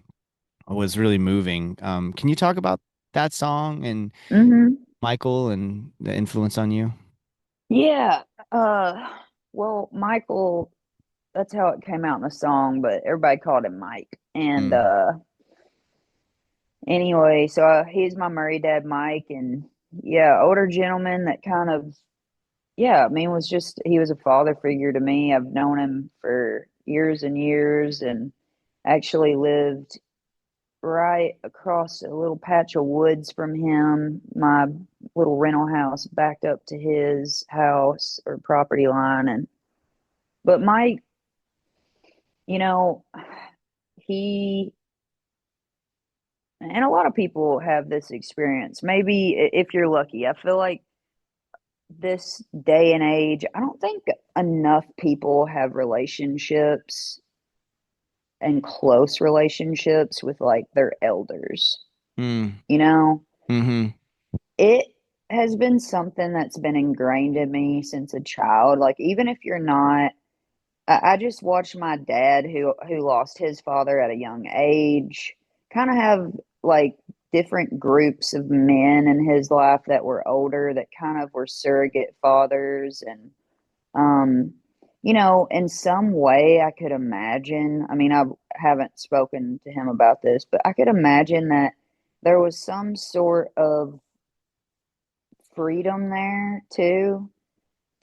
A: was really moving. Can you talk about that song and
B: Hmm.
A: Michael and the influence on you?
B: Yeah. Well, Michael, that's how it came out in the song, but everybody called him Mike. And
A: Mm,
B: anyway, so he's my Murray dad, Mike, and yeah, older gentleman that kind of, yeah, I mean, was just he was a father figure to me. I've known him for years and years, and actually lived right across a little patch of woods from him. My little rental house backed up to his house or property line, and but Mike, you know, he and a lot of people have this experience. Maybe if you're lucky, I feel like this day and age, I don't think enough people have relationships and close relationships with like their elders.
A: mm,
B: You know,
A: mm-hmm,
B: it has been something that's been ingrained in me since a child. Like, even if you're not, I just watched my dad, who lost his father at a young age, kind of have like different groups of men in his life that were older that kind of were surrogate fathers. And in some way I could imagine, I mean, I haven't spoken to him about this, but I could imagine that there was some sort of freedom there too,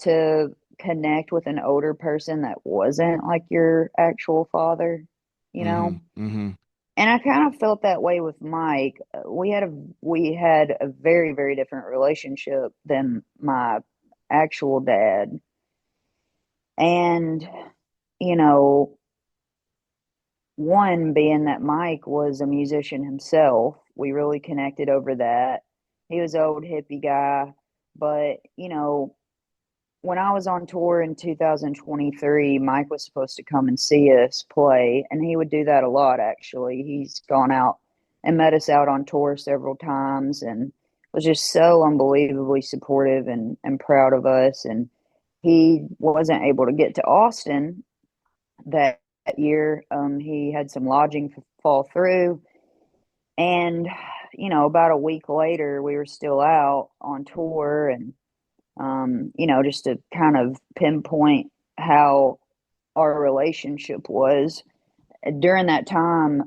B: to connect with an older person that wasn't like your actual father, you
A: mm-hmm,
B: know?
A: mm-hmm,
B: And I kind of felt that way with Mike. We had a very, very different relationship than my actual dad. And, you know, one being that Mike was a musician himself, we really connected over that. He was an old hippie guy, but, when I was on tour in 2023, Mike was supposed to come and see us play, and he would do that a lot, actually. He's gone out and met us out on tour several times and was just so unbelievably supportive and proud of us. And he wasn't able to get to Austin that year. He had some lodging fall through. And, about a week later, we were still out on tour, and just to kind of pinpoint how our relationship was during that time.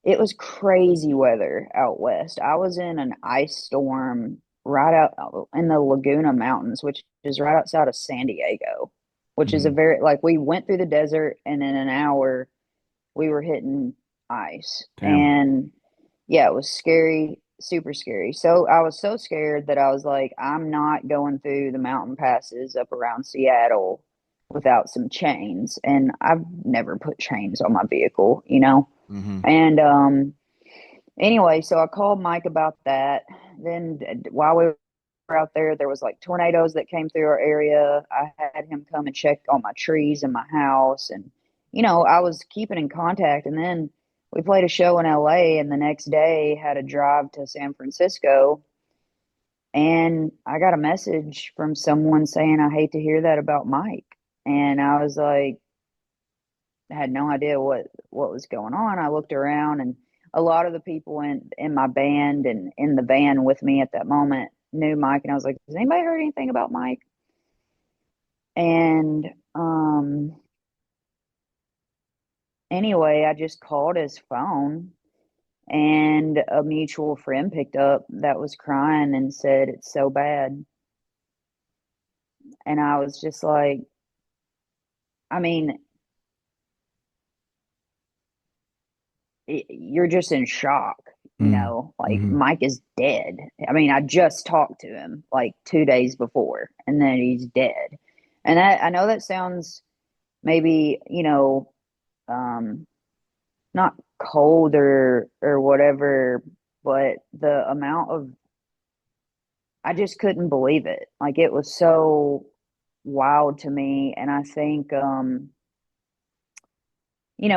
B: It was crazy weather out west. I was in an ice storm right out in the Laguna Mountains, which is right outside of San Diego, which is a
A: mm-hmm.
B: very, like, we went through the desert, and in an hour we were hitting ice.
A: Damn.
B: And yeah, it was scary, super scary. So I was so scared that I was like, I'm not going through the mountain passes up around Seattle without some chains. And I've never put chains on my vehicle, you know?
A: Mm-hmm.
B: And anyway, so I called Mike about that. Then while we were out there, there was like tornadoes that came through our area. I had him come and check on my trees in my house, and I was keeping in contact. And then we played a show in LA, and the next day had a drive to San Francisco, and I got a message from someone saying, "I hate to hear that about Mike." And I was like, I had no idea what was going on. I looked around, and a lot of the people in my band and in the van with me at that moment knew Mike, and I was like, "Has anybody heard anything about Mike?" And anyway, I just called his phone, and a mutual friend picked up that was crying and said, "It's so bad." And I was just like, I mean, you're just in shock, like
A: Mm-hmm.
B: Mike is dead. I mean, I just talked to him like 2 days before, and then he's dead. And I know that sounds maybe, um, not cold or whatever, but the amount of, I just couldn't believe it. Like, it was so wild to me. And I think,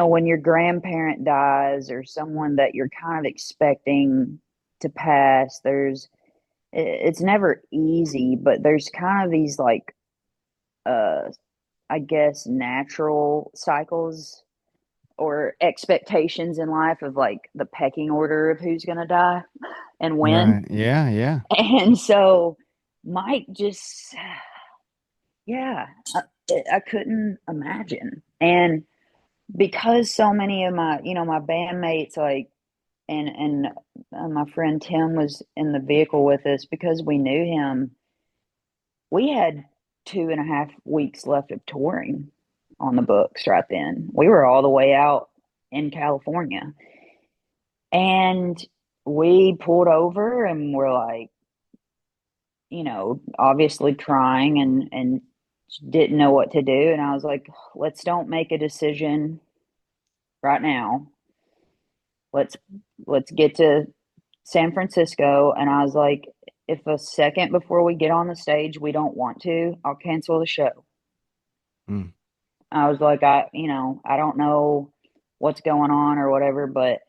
B: when your grandparent dies or someone that you're kind of expecting to pass, it's never easy, but there's kind of these like, uh, I guess, natural cycles or expectations in life of like the pecking order of who's going to die and when.
A: Right. Yeah. Yeah.
B: And so Mike just, yeah, I couldn't imagine. And because so many of my bandmates, like, and my friend Tim was in the vehicle with us, because we knew him, we had 2.5 weeks left of touring on the books right then. We were all the way out in California. And we pulled over and we're like, obviously crying and didn't know what to do. And I was like, let's don't make a decision right now. Let's let's get to San Francisco. And I was like, if a second before we get on the stage we don't want to, I'll cancel the show.
A: Mm.
B: I was like, I don't know what's going on or whatever, but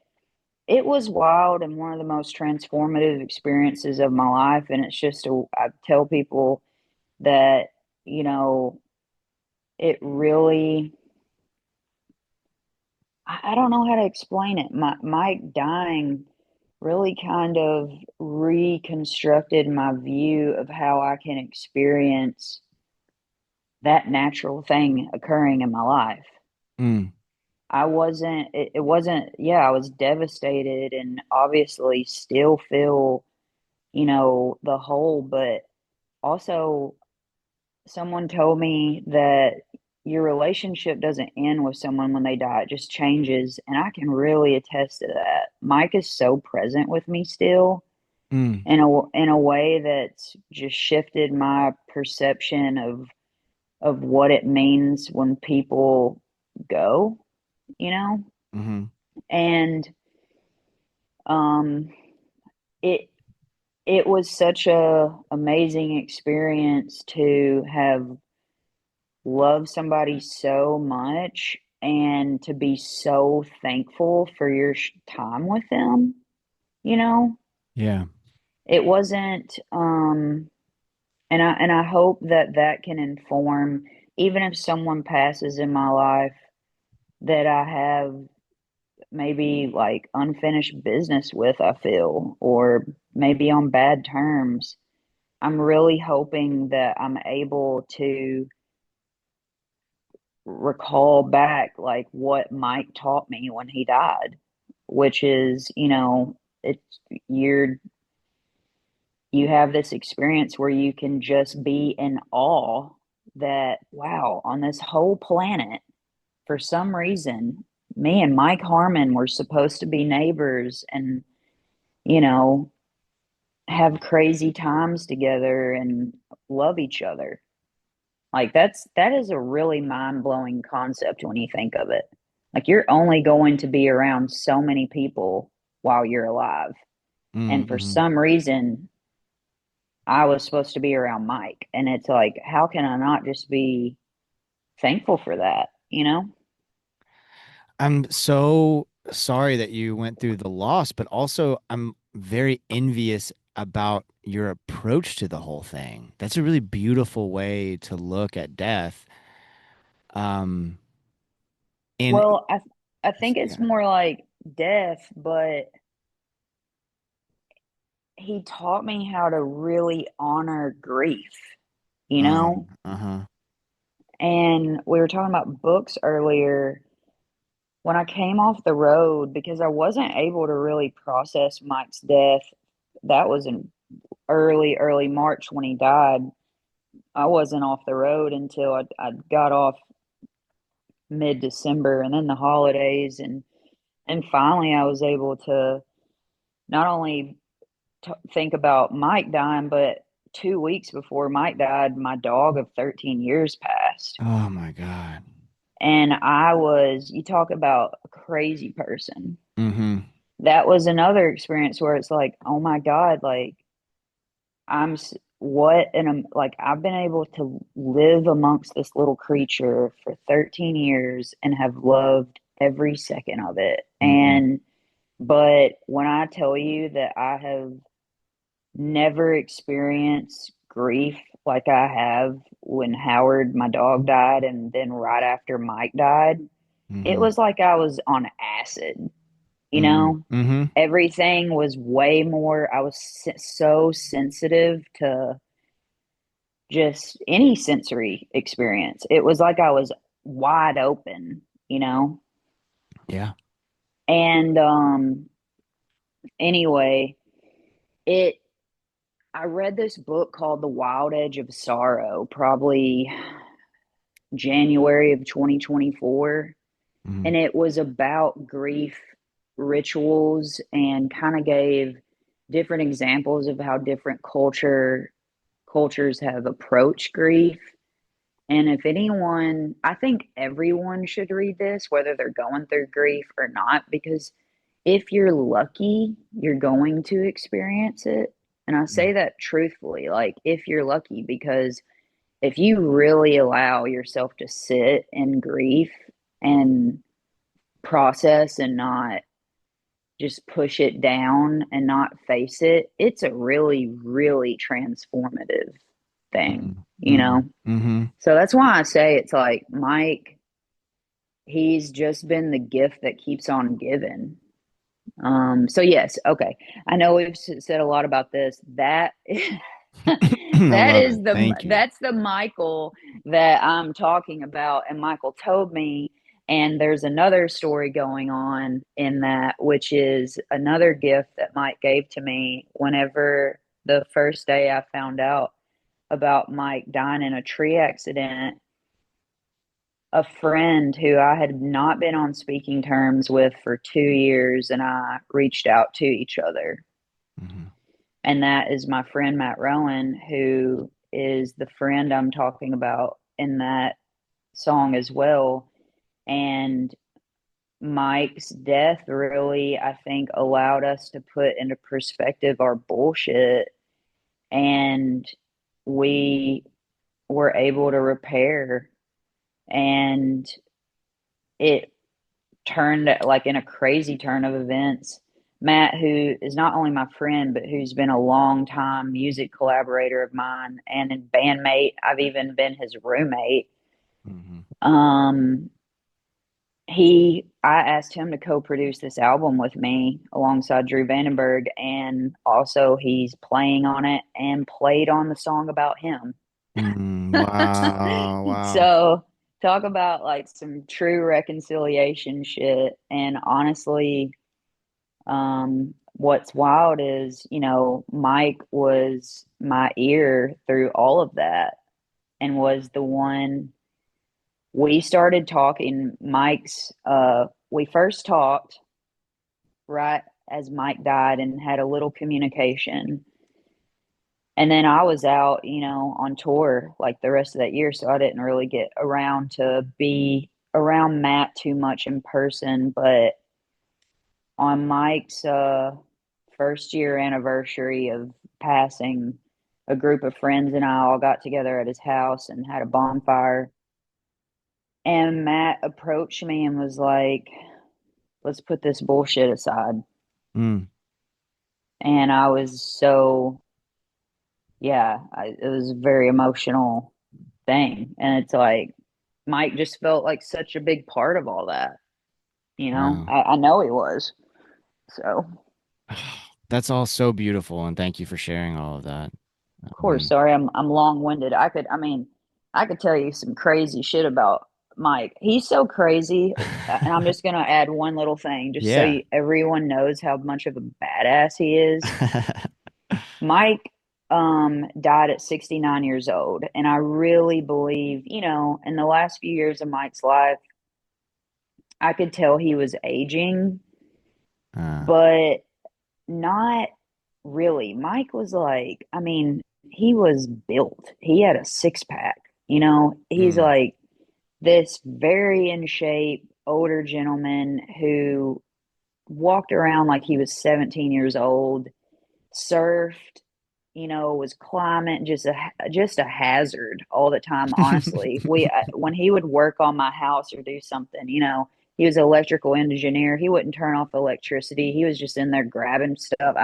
B: it was wild and one of the most transformative experiences of my life. And it's just, I tell people that, it really, I don't know how to explain it. Mike dying really kind of reconstructed my view of how I can experience that natural thing occurring in my life.
A: Mm.
B: It wasn't, yeah, I was devastated and obviously still feel, the whole, but also someone told me that your relationship doesn't end with someone when they die, it just changes. And I can really attest to that. Mike is so present with me still
A: Mm.
B: in a way that's just shifted my perception of what it means when people go, you know?
A: Mm-hmm.
B: And um it it was such a amazing experience to have loved somebody so much and to be so thankful for your time with them, you know?
A: Yeah.
B: It wasn't and I hope that can inform, even if someone passes in my life that I have maybe like unfinished business with, I feel, or maybe on bad terms. I'm really hoping that I'm able to recall back like what Mike taught me when he died, which is, it's you have this experience where you can just be in awe that, wow, on this whole planet, for some reason, me and Mike Harmon were supposed to be neighbors, and, you know, have crazy times together and love each other. Like that is a really mind-blowing concept when you think of it. Like you're only going to be around so many people while you're alive. And for
A: Mm-hmm.
B: some reason, I was supposed to be around Mike. And it's like, how can I not just be thankful for that, you know?
A: I'm so sorry that you went through the loss, but also I'm very envious about your approach to the whole thing. That's a really beautiful way to look at death. Um, and
B: Well, I think it's
A: yeah.
B: more like death, but he taught me how to really honor grief, you know?
A: Uh-huh.
B: And we were talking about books earlier. When I came off the road, because I wasn't able to really process Mike's death, that was in early March when he died. I wasn't off the road until I got off mid December and then the holidays. And finally, I was able to not only think about Mike dying, but 2 weeks before Mike died, my dog of 13 years passed.
A: Oh my God.
B: And I was, you talk about a crazy person.
A: Mm-hmm.
B: That was another experience where it's like, oh my God, like what, and I'm like, I've been able to live amongst this little creature for 13 years and have loved every second of it.
A: Mm-hmm.
B: But when I tell you that I have never experienced grief like I have when Howard, my dog, died, and then right after Mike died, it
A: Mm-hmm.
B: was like I was on acid, you
A: Mm-hmm.
B: know?
A: Mm-hmm.
B: Everything was way more, I was so sensitive to just any sensory experience. It was like I was wide open, you know?
A: Yeah.
B: And anyway, it I read this book called The Wild Edge of Sorrow, probably January of 2024,
A: Mm-hmm.
B: and it was about grief rituals and kind of gave different examples of how different cultures have approached grief. And if anyone, I think everyone should read this, whether they're going through grief or not, because if you're lucky, you're going to experience it. And I say that truthfully, like if you're lucky, because if you really allow yourself to sit in grief and process and not just push it down and not face it, it's a really, really transformative thing, you
A: Mm-hmm.
B: know?
A: Mm-hmm.
B: So that's why I say it's like Mike, he's just been the gift that keeps on giving. So yes, okay. I know we've said a lot about this. That
A: I love it. Thank you.
B: that's the Michael that I'm talking about, and Michael told me. And there's another story going on in that, which is another gift that Mike gave to me whenever the first day I found out about Mike dying in a tree accident. A friend who I had not been on speaking terms with for 2 years and I reached out to each other.
A: Mm-hmm.
B: And that is my friend Matt Rowan, who is the friend I'm talking about in that song as well. And Mike's death really, I think, allowed us to put into perspective our bullshit. And we were able to repair. And it turned like in a crazy turn of events. Matt, who is not only my friend, but who's been a long time music collaborator of mine and a bandmate, I've even been his roommate.
A: Mm-hmm.
B: Um, I asked him to co-produce this album with me alongside Drew Vandenberg, and also he's playing on it and played on the song about him.
A: Wow. Wow.
B: So talk about like some true reconciliation shit. And honestly, what's wild is, Mike was my ear through all of that and was the one we started talking. We first talked right as Mike died and had a little communication. And then I was out, on tour like the rest of that year, so I didn't really get around to be around Matt too much in person. But on Mike's first year anniversary of passing, a group of friends and I all got together at his house and had a bonfire. And Matt approached me and was like, let's put this bullshit aside.
A: Mm.
B: And I was so, yeah, it was a very emotional thing. And it's like, Mike just felt like such a big part of all that.
A: Wow.
B: I know he was. So,
A: That's all so beautiful, and thank you for sharing all of that.
B: of course,
A: Um,
B: sorry, I'm long-winded. I could tell you some crazy shit about Mike. He's so crazy, and I'm just gonna add one little thing, just so
A: yeah.
B: everyone knows how much of a badass he is. Mike died at 69 years old, and I really believe, in the last few years of Mike's life, I could tell he was aging,
A: uh,
B: but not really. Mike was like, he was built. He had a six pack, he's
A: mm.
B: like this very in shape older gentleman who walked around like he was 17 years old, surfed, was climbing, just a hazard all the time. Honestly, we when he would work on my house or do something, he was an electrical engineer. He wouldn't turn off electricity. He was just in there grabbing stuff.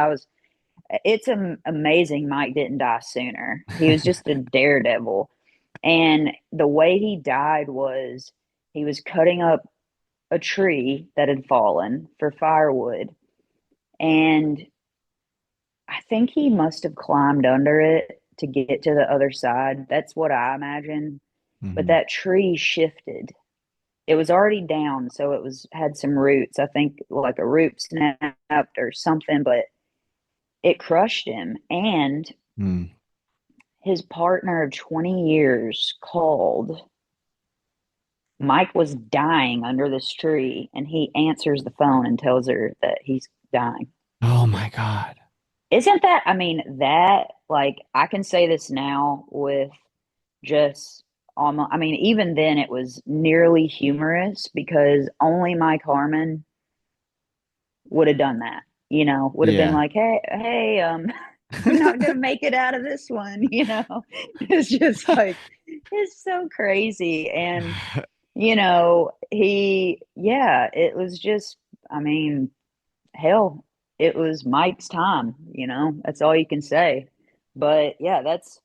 B: It's amazing Mike didn't die sooner. He was just a daredevil. And the way he died was he was cutting up a tree that had fallen for firewood. And I think he must have climbed under it to get to the other side. That's what I imagine. But
A: Hmm.
B: that tree shifted. It was already down, so it was had some roots. I think like a root snapped or something, but it crushed him. And
A: Mm.
B: his partner of 20 years called. Mike was dying under this tree, and he answers the phone and tells her that he's dying.
A: Oh my God.
B: Isn't that, that, like, I can say this now with just almost, even then it was nearly humorous because only Mike Harmon would have done that, would have been
A: Yeah.
B: like, hey, you're not gonna make it out of this one, It's just like, it's so crazy. And it was just, I mean, hell, it was Mike's time, that's all you can say. But yeah, that's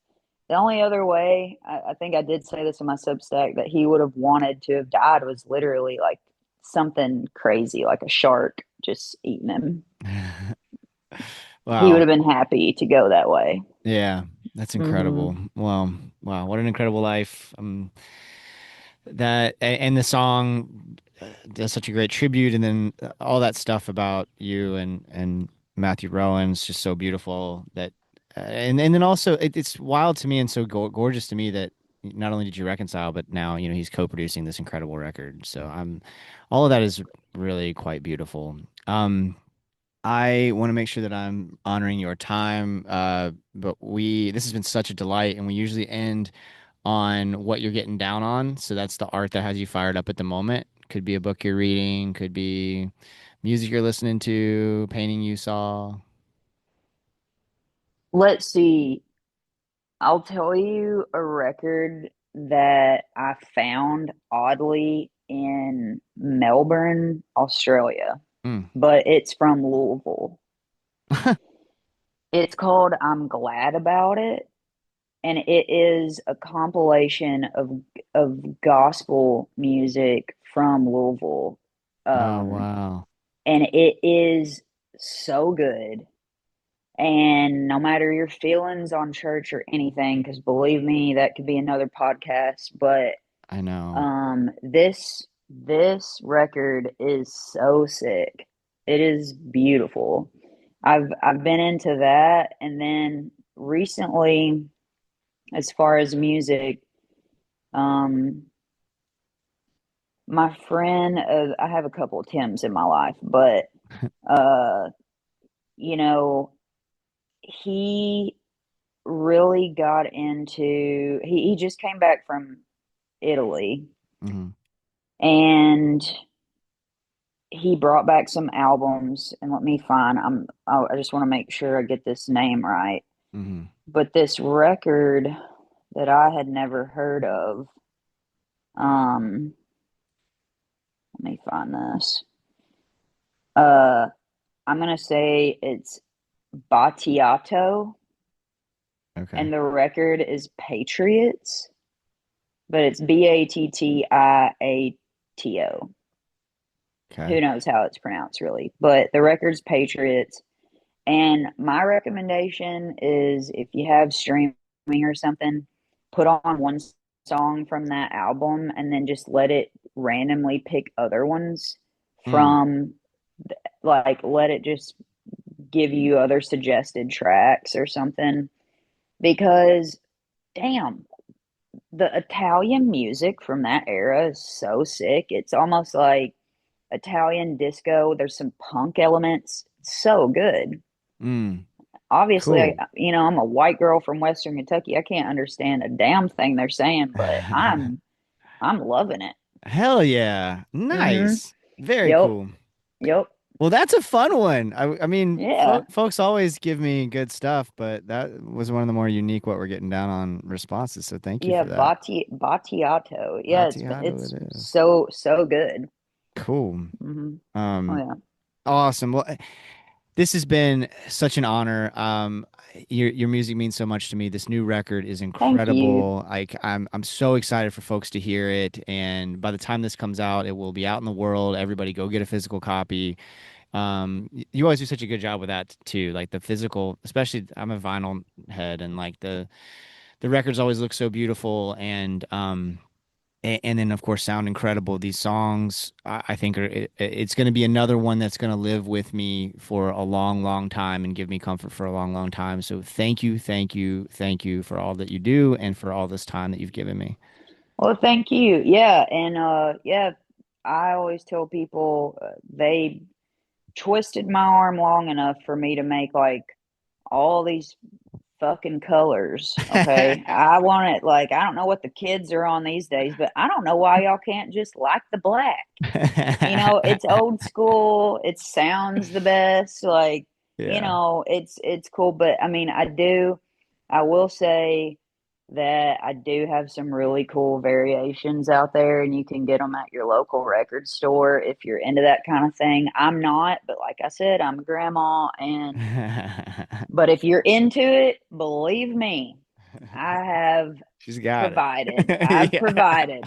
B: the only other way. I think I did say this in my Substack that he would have wanted to have died was literally like something crazy, like a shark just eating him. He would
A: Wow.
B: have been happy to go that way.
A: Yeah, that's incredible.
B: Hmm.
A: Well, wow, what an incredible life. And the song does such a great tribute, and then all that stuff about you and Matthew Rowan's just so beautiful that, and then also it's wild to me and so gorgeous to me that not only did you reconcile, but now he's co-producing this incredible record. So all of that is really quite beautiful. I want to make sure that I'm honoring your time, but this has been such a delight, and we usually end on what you're getting down on. So that's the art that has you fired up at the moment. Could be a book you're reading, could be music you're listening to, painting you saw.
B: Let's see. I'll tell you a record that I found oddly in Melbourne, Australia,
A: Mm.
B: but it's from Louisville. It's called I'm Glad About It, and it is a compilation of gospel music from Louisville.
A: Oh,
B: Um,
A: wow.
B: and it is so good. And no matter your feelings on church or anything, because believe me, that could be another podcast. But
A: I know.
B: this record is so sick. It is beautiful. I've been into that, and then recently, as far as music, um, my friend, I have a couple of Tims in my life, but uh, you know, he really got into, he just came back from Italy,
A: Mm-hmm.
B: and he brought back some albums, and let me find, I just want to make sure I get this name right.
A: Mm-hmm.
B: But this record that I had never heard of, let me find this. I'm gonna say it's Battiato,
A: Okay.
B: and the record is Patriots, but it's Battiato.
A: Okay.
B: Who knows how it's pronounced really? But the record's Patriots. And my recommendation is, if you have streaming or something, put on one song from that album and then just let it randomly pick other ones
A: Mm.
B: from, like, let it just give you other suggested tracks or something. Because, damn, the Italian music from that era is so sick. It's almost like Italian disco. There's some punk elements. So good.
A: Mm.
B: Obviously,
A: Cool.
B: I'm a white girl from Western Kentucky. I can't understand a damn thing they're saying, but I'm loving it.
A: Hell yeah.
B: Mm-hmm.
A: Nice. Very
B: Yep.
A: cool.
B: Yep.
A: Well, that's a fun one. I mean,
B: Yeah.
A: folks always give me good stuff, but that was one of the more unique what we're getting down on responses. So thank you
B: Yeah.
A: for that.
B: Battiato. Yeah.
A: Battiato
B: It's
A: it is.
B: so good.
A: Cool.
B: Mm-hmm. Oh
A: Um,
B: yeah.
A: awesome. Well, this has been such an honor. Your music means so much to me. This new record is
B: Thank you.
A: incredible. Like I'm so excited for folks to hear it. And by the time this comes out, it will be out in the world. Everybody go get a physical copy. You always do such a good job with that too. Like the physical, especially I'm a vinyl head, and like the records always look so beautiful, and then of course sound incredible. These songs, I think, it's going to be another one that's going to live with me for a long, long time and give me comfort for a long, long time. So thank you, thank you, thank you for all that you do and for all this time that you've given me.
B: Well, thank you. Yeah. And yeah, I always tell people, they twisted my arm long enough for me to make like all these fucking colors. Okay. I want it, like, I don't know what the kids are on these days, but I don't know why y'all can't just like the black. It's old school. It sounds the best. Like,
A: Yeah.
B: it's cool. But I mean, I will say that I do have some really cool variations out there, and you can get them at your local record store if you're into that kind of thing. I'm not, but like I said, I'm a grandma, but if you're into it, believe me, I have
A: She's got it.
B: provided. I've
A: Yeah.
B: provided.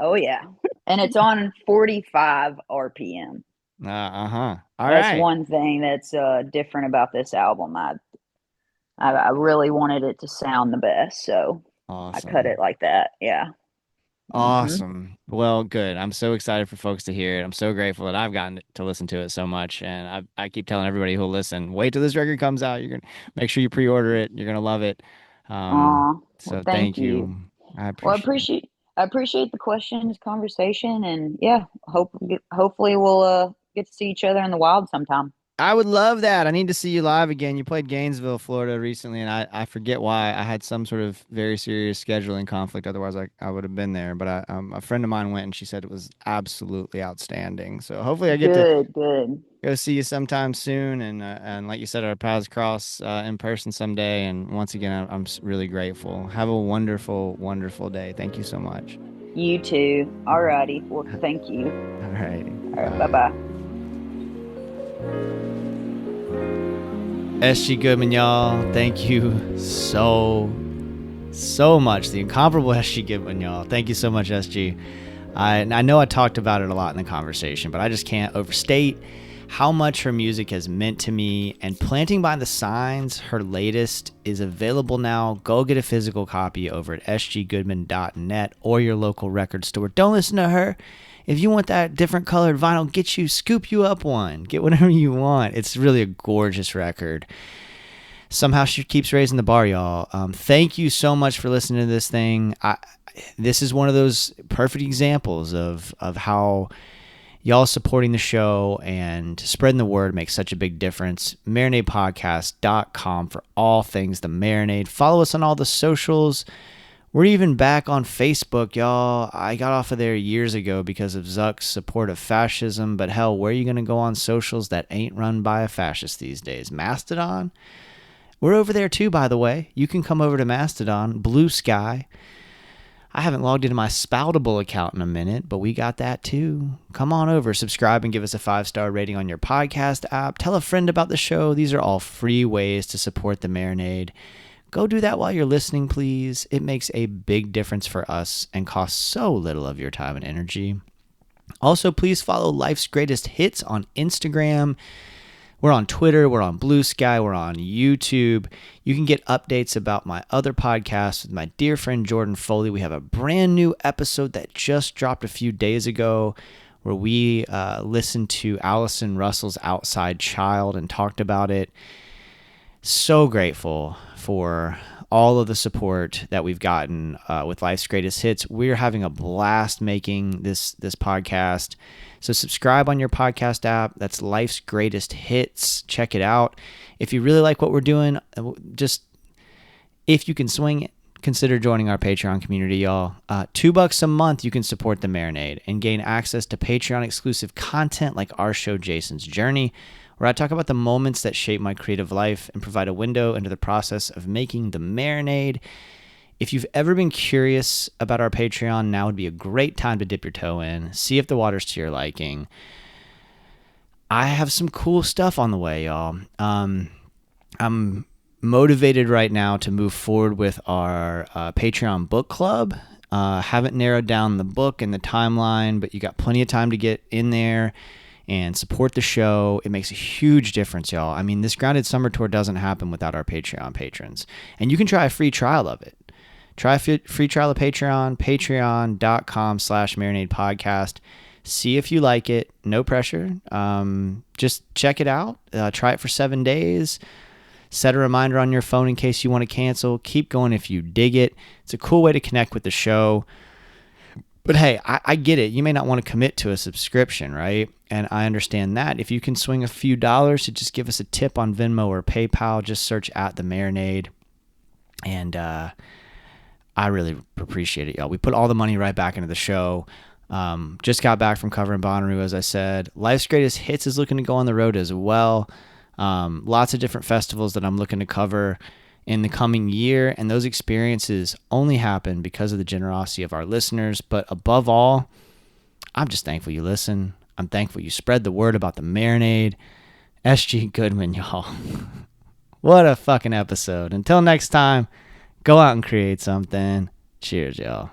B: Oh yeah. And it's on 45 RPM.
A: Uh-huh. All
B: That's
A: right.
B: one thing that's different about this album. I really wanted it to sound the best, so I cut it
A: Awesome.
B: like that. Yeah. Hmm.
A: Awesome. Well, good. I'm so excited for folks to hear it. I'm so grateful that I've gotten to listen to it so much. And I keep telling everybody who'll listen, wait till this record comes out. You're gonna make sure you pre-order it. You're gonna love it.
B: Well,
A: So
B: thank
A: thank
B: you.
A: you. I
B: Well,
A: appreciate it.
B: I appreciate the questions, conversation, and yeah, hopefully we'll get to see each other in the wild sometime.
A: I would love that. I need to see you live again. You played Gainesville, Florida recently, and I forget why. I had some sort of very serious scheduling conflict. Otherwise, I would have been there. But a friend of mine went, and she said it was absolutely outstanding. So hopefully, I get to
B: Good, good.
A: go see you sometime soon. And like you said, our paths cross in person someday. And once again, I'm really grateful. Have a wonderful, wonderful day. Thank you so much.
B: You too. Alrighty. Well, thank you.
A: All right.
B: All right. Bye
A: Bye.
B: bye.
A: SG Goodman, y'all. Thank you so much. The incomparable SG Goodman, y'all. Thank you so much, SG. I know I talked about it a lot in the conversation, but I just can't overstate how much her music has meant to me. And Planting by the Signs, her latest, is available now. Go get a physical copy over at sggoodman.net or your local record store. Don't listen to her. If you want that different colored vinyl, scoop you up one. Get whatever you want. It's really a gorgeous record. Somehow she keeps raising the bar, y'all. Thank you so much for listening to this thing. This is one of those perfect examples of how Y'all supporting the show and spreading the word makes such a big difference. MarinadePodcast.com for all things the Marinade. Follow us on all the socials. We're even back on Facebook, y'all. I got off of there years ago because of Zuck's support of fascism, but hell, where are you going to go on socials that ain't run by a fascist these days? Mastodon? We're over there too, by the way. You can come over to Mastodon, Blue Sky. I haven't logged into my Spoutable account in a minute, but we got that too. Come on over, subscribe, and give us a 5-star rating on your podcast app. Tell a friend about the show. These are all free ways to support the Marinade. Go do that while you're listening, please. It makes a big difference for us and costs so little of your time and energy. Also, please follow Life's Greatest Hits on Instagram. We're on Twitter, we're on Blue Sky, we're on YouTube. You can get updates about my other podcasts with my dear friend Jordan Foley. We have a brand new episode that just dropped a few days ago where we listened to Allison Russell's Outside Child and talked about it. So grateful for all of the support that we've gotten with Life's Greatest Hits. We're having a blast making this podcast. So subscribe on your podcast app. That's Life's Greatest Hits. Check it out. If you really like what we're doing, just if you can swing it, consider joining our Patreon community, y'all. $2 a month, you can support the Marinade and gain access to Patreon exclusive content like our show, Jason's Journey, where I talk about the moments that shape my creative life and provide a window into the process of making the Marinade. If you've ever been curious about our Patreon, now would be a great time to dip your toe in, see if the water's to your liking. I have some cool stuff on the way, y'all. I'm motivated right now to move forward with our Patreon book club. Haven't narrowed down the book and the timeline, but you got plenty of time to get in there and support the show. It makes a huge difference, y'all. I mean, this Grounded Summer Tour doesn't happen without our Patreon patrons. And you can try a free trial of it. Try a free trial of Patreon, patreon.com/Marinade Podcast. See if you like it. No pressure. Just check it out. Try it for 7 days. Set a reminder on your phone in case you want to cancel. Keep going if you dig it. It's a cool way to connect with the show. But hey, I get it. You may not want to commit to a subscription, right? And I understand that. If you can swing a few dollars to just give us a tip on Venmo or PayPal, just search at the Marinade. And I really appreciate it, y'all. We put all the money right back into the show. Just got back from covering Bonnaroo, as I said. Life's Greatest Hits is looking to go on the road as well. Lots of different festivals that I'm looking to cover in the coming year, and those experiences only happen because of the generosity of our listeners. But above all, I'm just thankful you listen. I'm thankful you spread the word about the Marinade. SG Goodman, y'all. What a fucking episode. Until next time, go out and create something. Cheers, y'all.